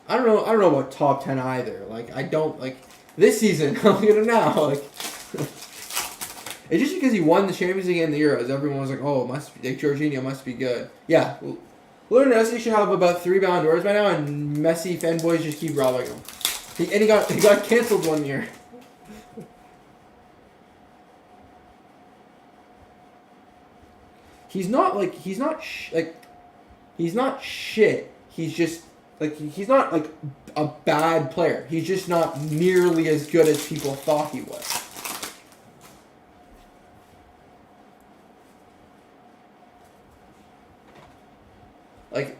I don't know about top 10 either. Like I don't like this season. I'm gonna now like. It's just because he won the Champions League and the Euros. Everyone was like, "Oh, Jorginho must be good." Yeah, Lionel Messi should have about 3 Ballon d'Ors by now, and Messi fanboys just keep robbing him. He got canceled 1 year. He's not shit. He's just like he's not like a bad player. He's just not nearly as good as people thought he was. Like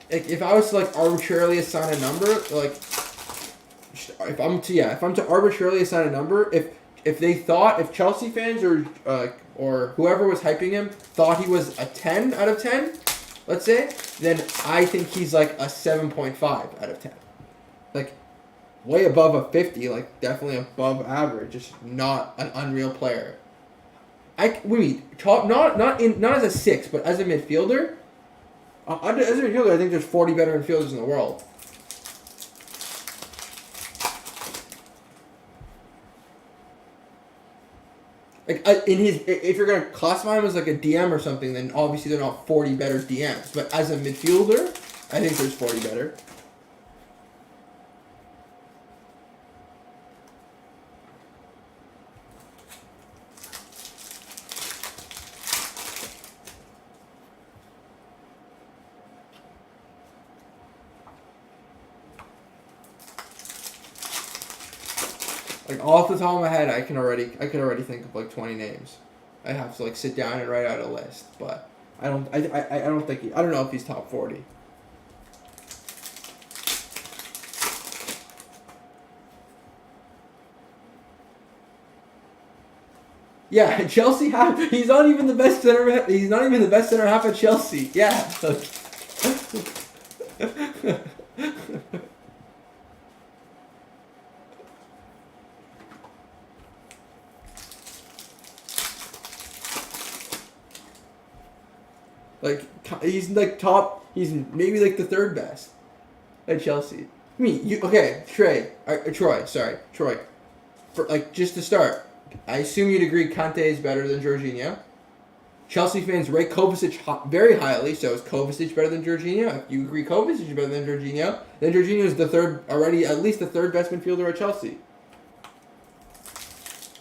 if I was to like arbitrarily assign a number, like if I'm to arbitrarily assign a number, if Chelsea fans or whoever was hyping him thought he was a 10 out of 10, let's say, then I think he's like a 7.5 out of 10. Like way above a 50, like definitely above average, just not an unreal player. Not as a 6, but as a midfielder. As a midfielder, I think there's 40 better midfielders in the world. Like if you're gonna classify him as like a DM or something, then obviously they're not 40 better DMs. But as a midfielder, I think there's 40 better. Like off the top of my head, I could already think of like 20 names. I have to like sit down and write out a list, but I don't think I don't know if he's top 40. Yeah, Chelsea he's not even the best center. He's not even the best center half at Chelsea. Yeah. Like he's like top. He's maybe like the third best at Chelsea. I mean, Troy. For like just to start. I assume you'd agree Kante is better than Jorginho. Chelsea fans rate Kovacic very highly, so is Kovacic better than Jorginho? If you agree Kovacic is better than Jorginho, then Jorginho is at least the third best midfielder at Chelsea.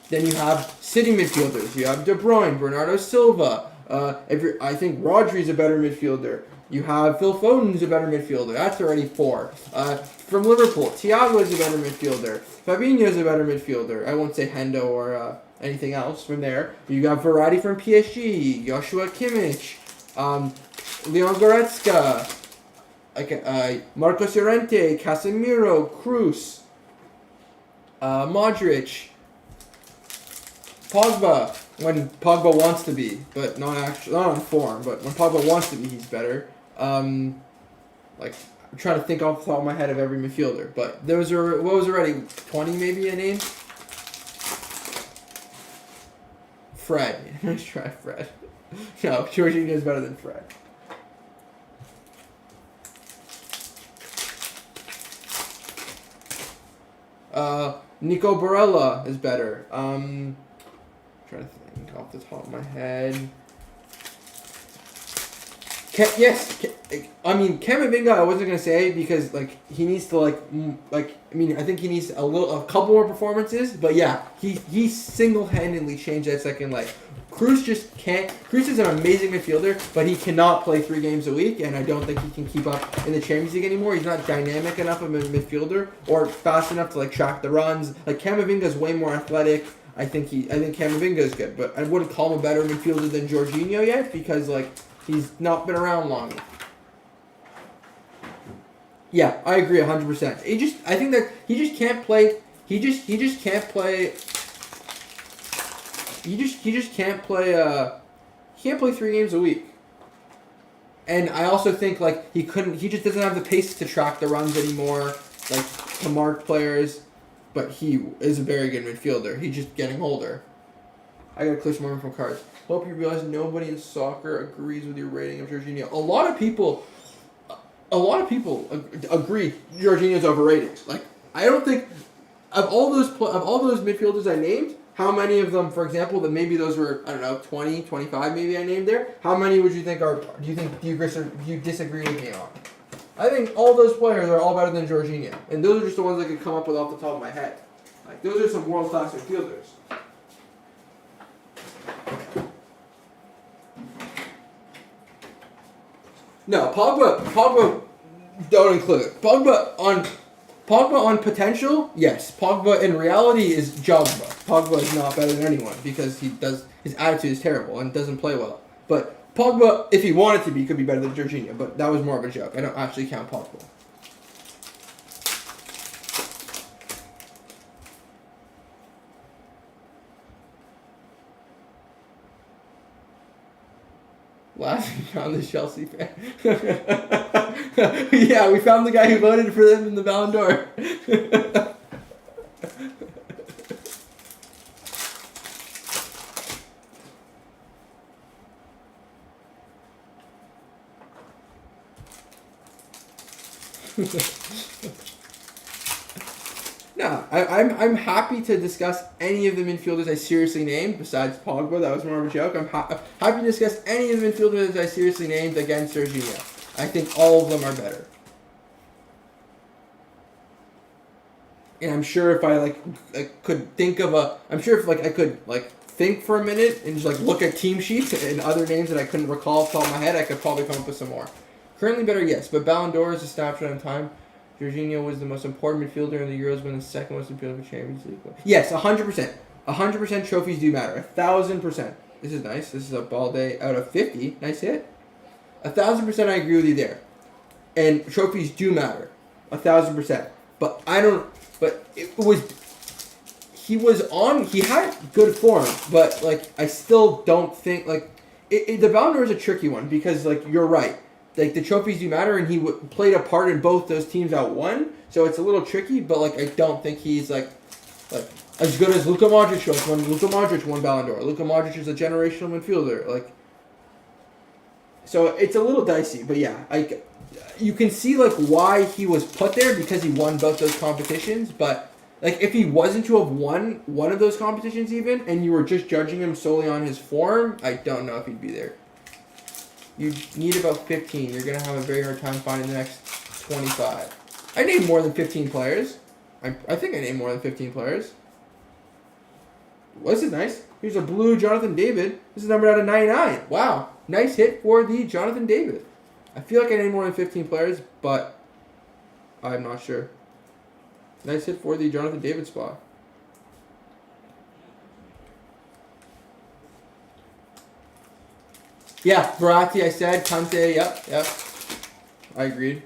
Then you have City midfielders. You have De Bruyne, Bernardo Silva. I think Rodri's a better midfielder. You have Phil Foden's a better midfielder. That's already 4. From Liverpool, Thiago is a better midfielder. Fabinho's a better midfielder. I won't say Hendo or anything else from there. You got Verratti from PSG, Joshua Kimmich, Leon Goretzka, Marcos Llorente, Casemiro, Kroos, Modric, Pogba. When Pogba wants to be, but not on form. But when Pogba wants to be, he's better. I'm trying to think off the top of my head of every midfielder, but what was already 20 maybe a name? Fred. Let's try Fred. No, Jorginho is better than Fred. Nico Barella is better. Trying to think off the top of my head. Camavinga I wasn't gonna say because he needs to I think he needs a couple more performances, but yeah, he single-handedly changed that second leg. Kroos just can't. Kroos is an amazing midfielder, but he cannot play 3 games a week, and I don't think he can keep up in the Champions League anymore. He's not dynamic enough of a midfielder or fast enough to track the runs. Camavinga is way more athletic. I think Camavinga is good, but I wouldn't call him a better midfielder than Jorginho yet because he's not been around long. Yeah, I agree 100%. I think that he just can't play. He just can't play. He just can't play. He can't play 3 games a week. And I also think he couldn't. He just doesn't have the pace to track the runs anymore, to mark players. But he is a very good midfielder. He's just getting older. I gotta clear some more from cards. Hope you realize nobody in soccer agrees with your rating of Jorginho. A lot of people agree Jorginho's overrated. I don't think of all those midfielders I named, how many of them, for example, that maybe those were 20, 25 maybe I named there. How many would you think do you disagree with me on? I think all those players are all better than Jorginho, and those are just the ones I could come up with off the top of my head. Those are some world-class midfielders. No, Pogba, don't include. Pogba on potential, yes. Pogba in reality is Jogba. Pogba is not better than anyone because his attitude is terrible and doesn't play well. But Pogba, if he wanted to be, could be better than Jorginho, but that was more of a joke. I don't actually count Pogba. Laughing on the Chelsea fan. Yeah, we found the guy who voted for them in the Ballon d'Or. No, I'm happy to discuss any of the midfielders I seriously named, besides Pogba, that was more of a joke. I'm happy to discuss any of the midfielders I seriously named against Jorginho. I think all of them are better. And I'm sure if I could think of I could think for a minute and just look at team sheets and other names that I couldn't recall off the top of my head, I could probably come up with some more. Currently better, yes, but Ballon d'Or is a snapshot in time. Jorginho was the most important midfielder in the Euros, when the second most important for Champions League. Yes, 100%. 100% trophies do matter. 1,000%. This is nice. This is a ball day out of 50. Nice hit. 1,000% I agree with you there. And trophies do matter. 1,000%. But I don't. But it was. He was on. He had good form, but like I still don't think like the Ballon d'Or is a tricky one because like you're right. Like the trophies do matter, and he played a part in both those teams that won. So it's a little tricky, but like I don't think he's like as good as Luka Modric was when Luka Modric won Ballon d'Or. Luka Modric is a generational midfielder. Like, so it's a little dicey, but yeah, you can see like why he was put there because he won both those competitions. But like if he wasn't to have won one of those competitions even, and you were just judging him solely on his form, I don't know if he'd be there. You need about 15. You're going to have a very hard time finding the next 25. I named more than 15 players. I think I named more than 15 players. Well, this is nice. Here's a blue Jonathan David. This is numbered out of 99. Wow. Nice hit for the Jonathan David. I feel like I named more than 15 players, but I'm not sure. Nice hit for the Jonathan David spot. Yeah, Verratti, I said. Conte, yep. I agreed.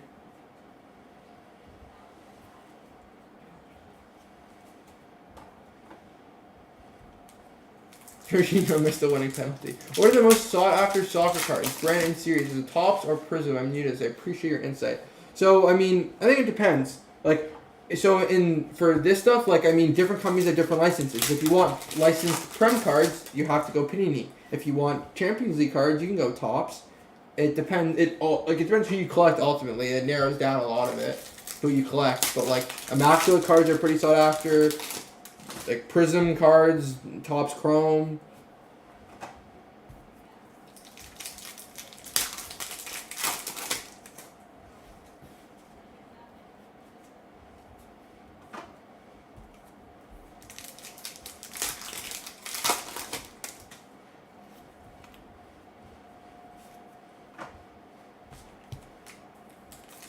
Jorginho missed the winning penalty. What are the most sought-after soccer cards? Brand and series. Is it Topps or Prism? I'm new to this. I appreciate your insight. So, I mean, I think it depends. Like, so for this stuff, like, I mean, different companies have different licenses. If you want licensed Prem cards, you have to go Panini. If you want Champions League cards, you can go Topps. It depends. It depends who you collect. Ultimately, it narrows down a lot of it who you collect. But like Immaculate cards are pretty sought after. Like Prism cards, Topps Chrome.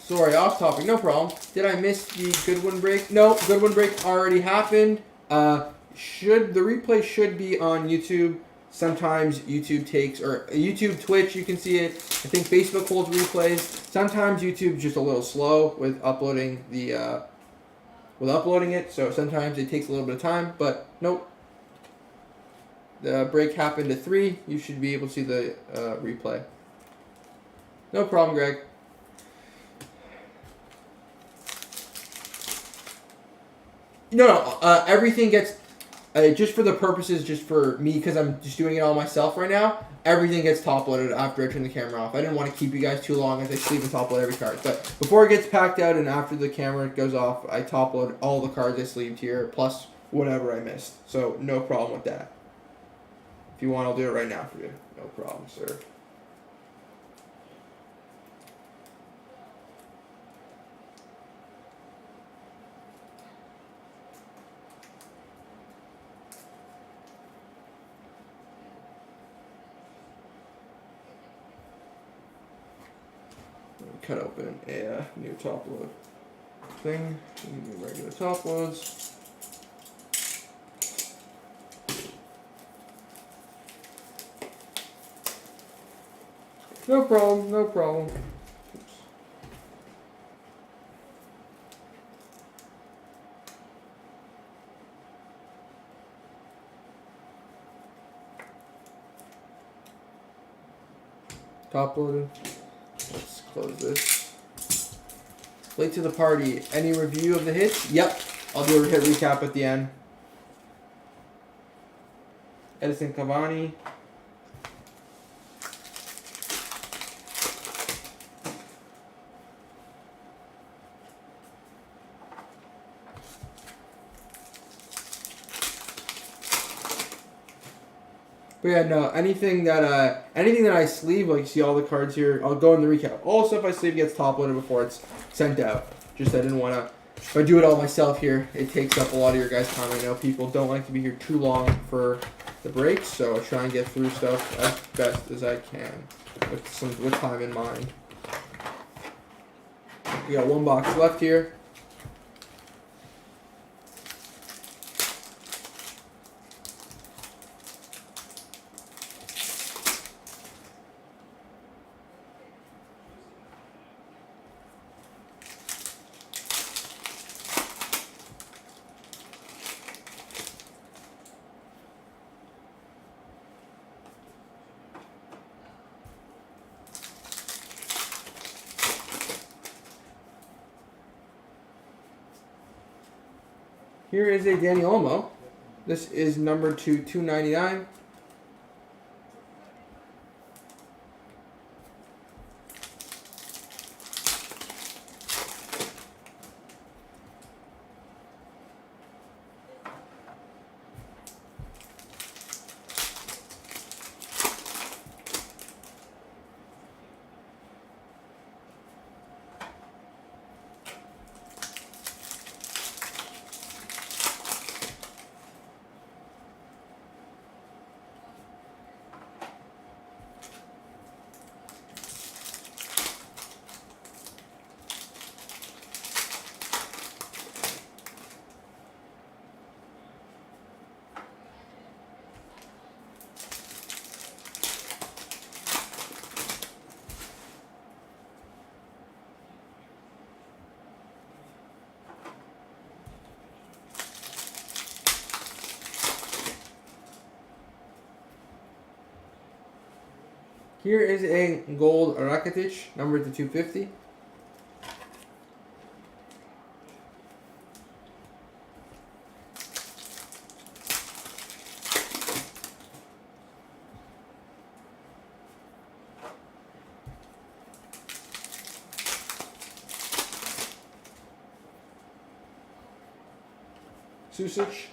Sorry, off topic, no problem. Did I miss the Goodwin break? No, Goodwin break already happened. The replay should be on YouTube. Sometimes YouTube takes, or YouTube, Twitch, you can see it. I think Facebook holds replays. Sometimes YouTube's just a little slow with uploading it, so sometimes it takes a little bit of time, but nope. The break happened at 3. You should be able to see the replay. No problem, Greg. No, everything gets, just for the purposes, just for me, because I'm just doing it all myself right now, everything gets top-loaded after I turn the camera off. I didn't want to keep you guys too long as I sleeve and top-load every card. But before it gets packed out and after the camera goes off, I top-load all the cards I sleeved here, plus whatever I missed. So no problem with that. If you want, I'll do it right now for you. No problem, sir. Cut open a new top load thing. Regular top loads. No problem, no problem. Oops. Top loaded. Let's close this. Late to the party. Any review of the hits? Yep. I'll do a hit recap at the end. Edison Cavani. But yeah, no, anything that I sleeve, like you see all the cards here, I'll go in the recap. All the stuff I sleeve gets top loaded before it's sent out. Just I didn't want to, if I do it all myself here, it takes up a lot of your guys' time. I know people don't like to be here too long for the breaks, so I try and get through stuff as best as I can with time in mind. We got one box left here. Here is a Dani Olmo. This is number 299. Here is a gold Rakitic, number 250. Susic.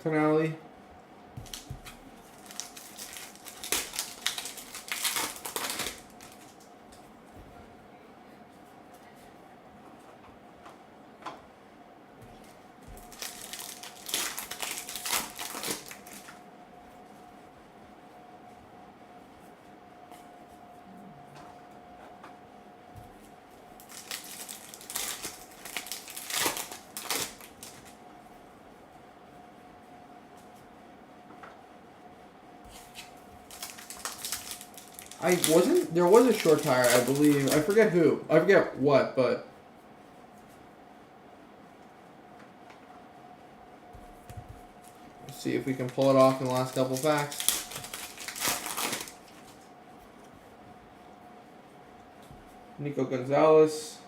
Tonali. There was a short tire, I believe. I forget who. I forget what, but. Let's see if we can pull it off in the last couple packs. Nico Gonzalez.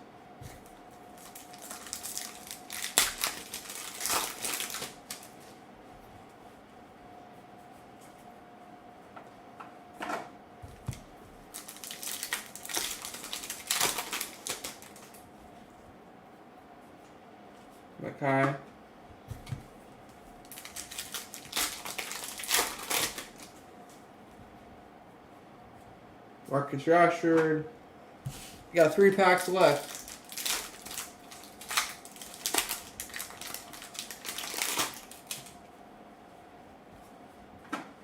Mackay. Marcus Rashford. We got 3 packs left.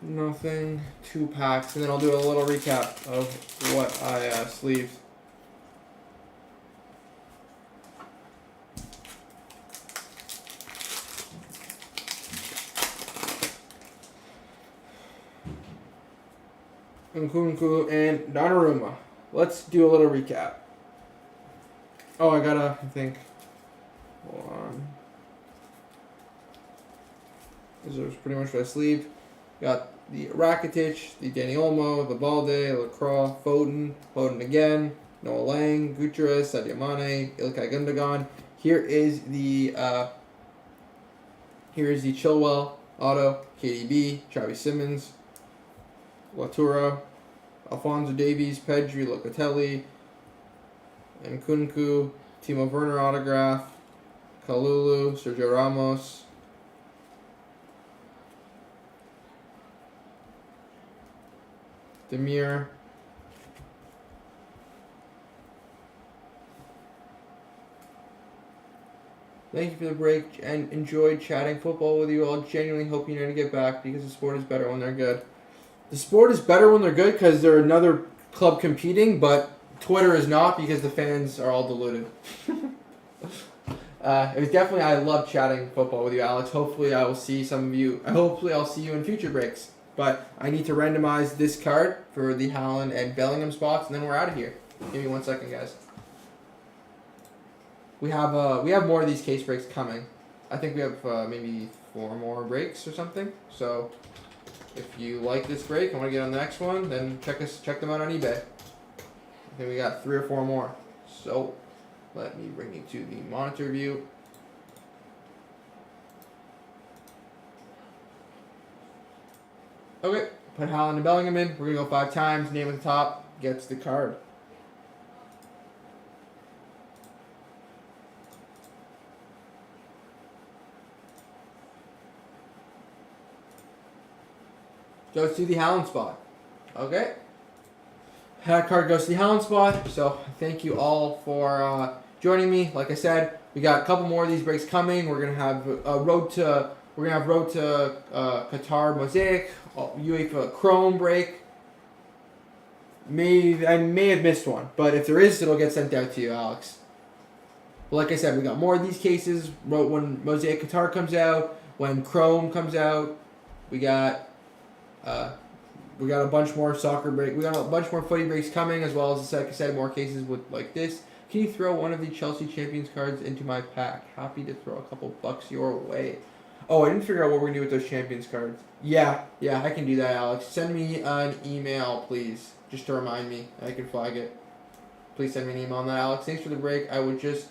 Nothing. 2 packs, and then I'll do a little recap of what I sleeved. Nkunku and Donnarumma. Let's do a little recap. Oh, I think. Hold on. This is pretty much what I sleeved. Got the Rakitic, the Dani Olmo, the Balde, Lacroix, Foden again, Noah Lang, Gutierrez, Sadio Mane, Ilkay Gundogan. Here is the Chilwell auto, KDB, Travis Simmons, Latura, Alphonso Davies, Pedri, Locatelli, Nkunku, Timo Werner autograph, Kalulu, Sergio Ramos, Demir, Thank you for the break and enjoyed chatting football with you all. Genuinely hope you know to get back because the sport is better when they're good. The sport is better when they're good because they're another club competing, but Twitter is not because the fans are all deluded. It was definitely, I love chatting football with you, Alex. Hopefully I will see some of you. Hopefully I'll see you in future breaks. But I need to randomize this card for the Haaland and Bellingham spots, and then we're out of here. Give me 1 second, guys. We have more of these case breaks coming. I think we have maybe 4 more breaks or something. So if you like this break and want to get on the next one, then check them out on eBay. I think we got 3 or 4 more. So let me bring you to the monitor view. Okay, put Haaland and Bellingham in. We're gonna go 5 times. Name at the top gets the card. Goes to the Haaland spot. Okay. That card goes to the Haaland spot. So thank you all for joining me. Like I said, we got a couple more of these breaks coming. We're gonna have road to Qatar Mosaic, UEFA Chrome break. I may have missed one, but if there is, it'll get sent out to you, Alex. But like I said, we got more of these cases. When Mosaic Qatar comes out, when Chrome comes out, we got a bunch more soccer break. We got a bunch more footy breaks coming, as well as, like I said, more cases with like this. Can you throw one of the Chelsea Champions cards into my pack? Happy to throw a couple bucks your way. Oh, I didn't figure out what we're gonna do with those Champions cards. Yeah, I can do that, Alex. Send me an email, please, just to remind me. I can flag it. Please send me an email on that, Alex. Thanks for the break. I would just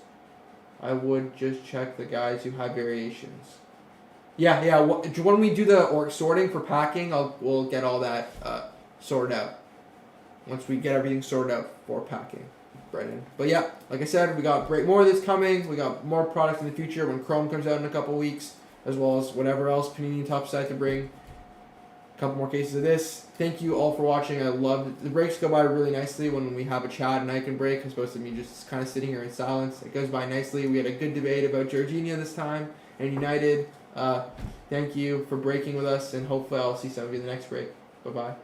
check the guys who have variations. Yeah. When we do the sorting for packing, we'll get all that sorted out. Once we get everything sorted out for packing, Brendan. But yeah, like I said, we got more of this coming. We got more products in the future when Chrome comes out in a couple weeks, as well as whatever else Panini Top decide to bring. A couple more cases of this. Thank you all for watching. I love it. The breaks go by really nicely when we have a chat and I can break, as opposed to me just kind of sitting here in silence. It goes by nicely. We had a good debate about Jorginho this time and United. Thank you for breaking with us, and hopefully I'll see some of you in the next break. Bye-bye.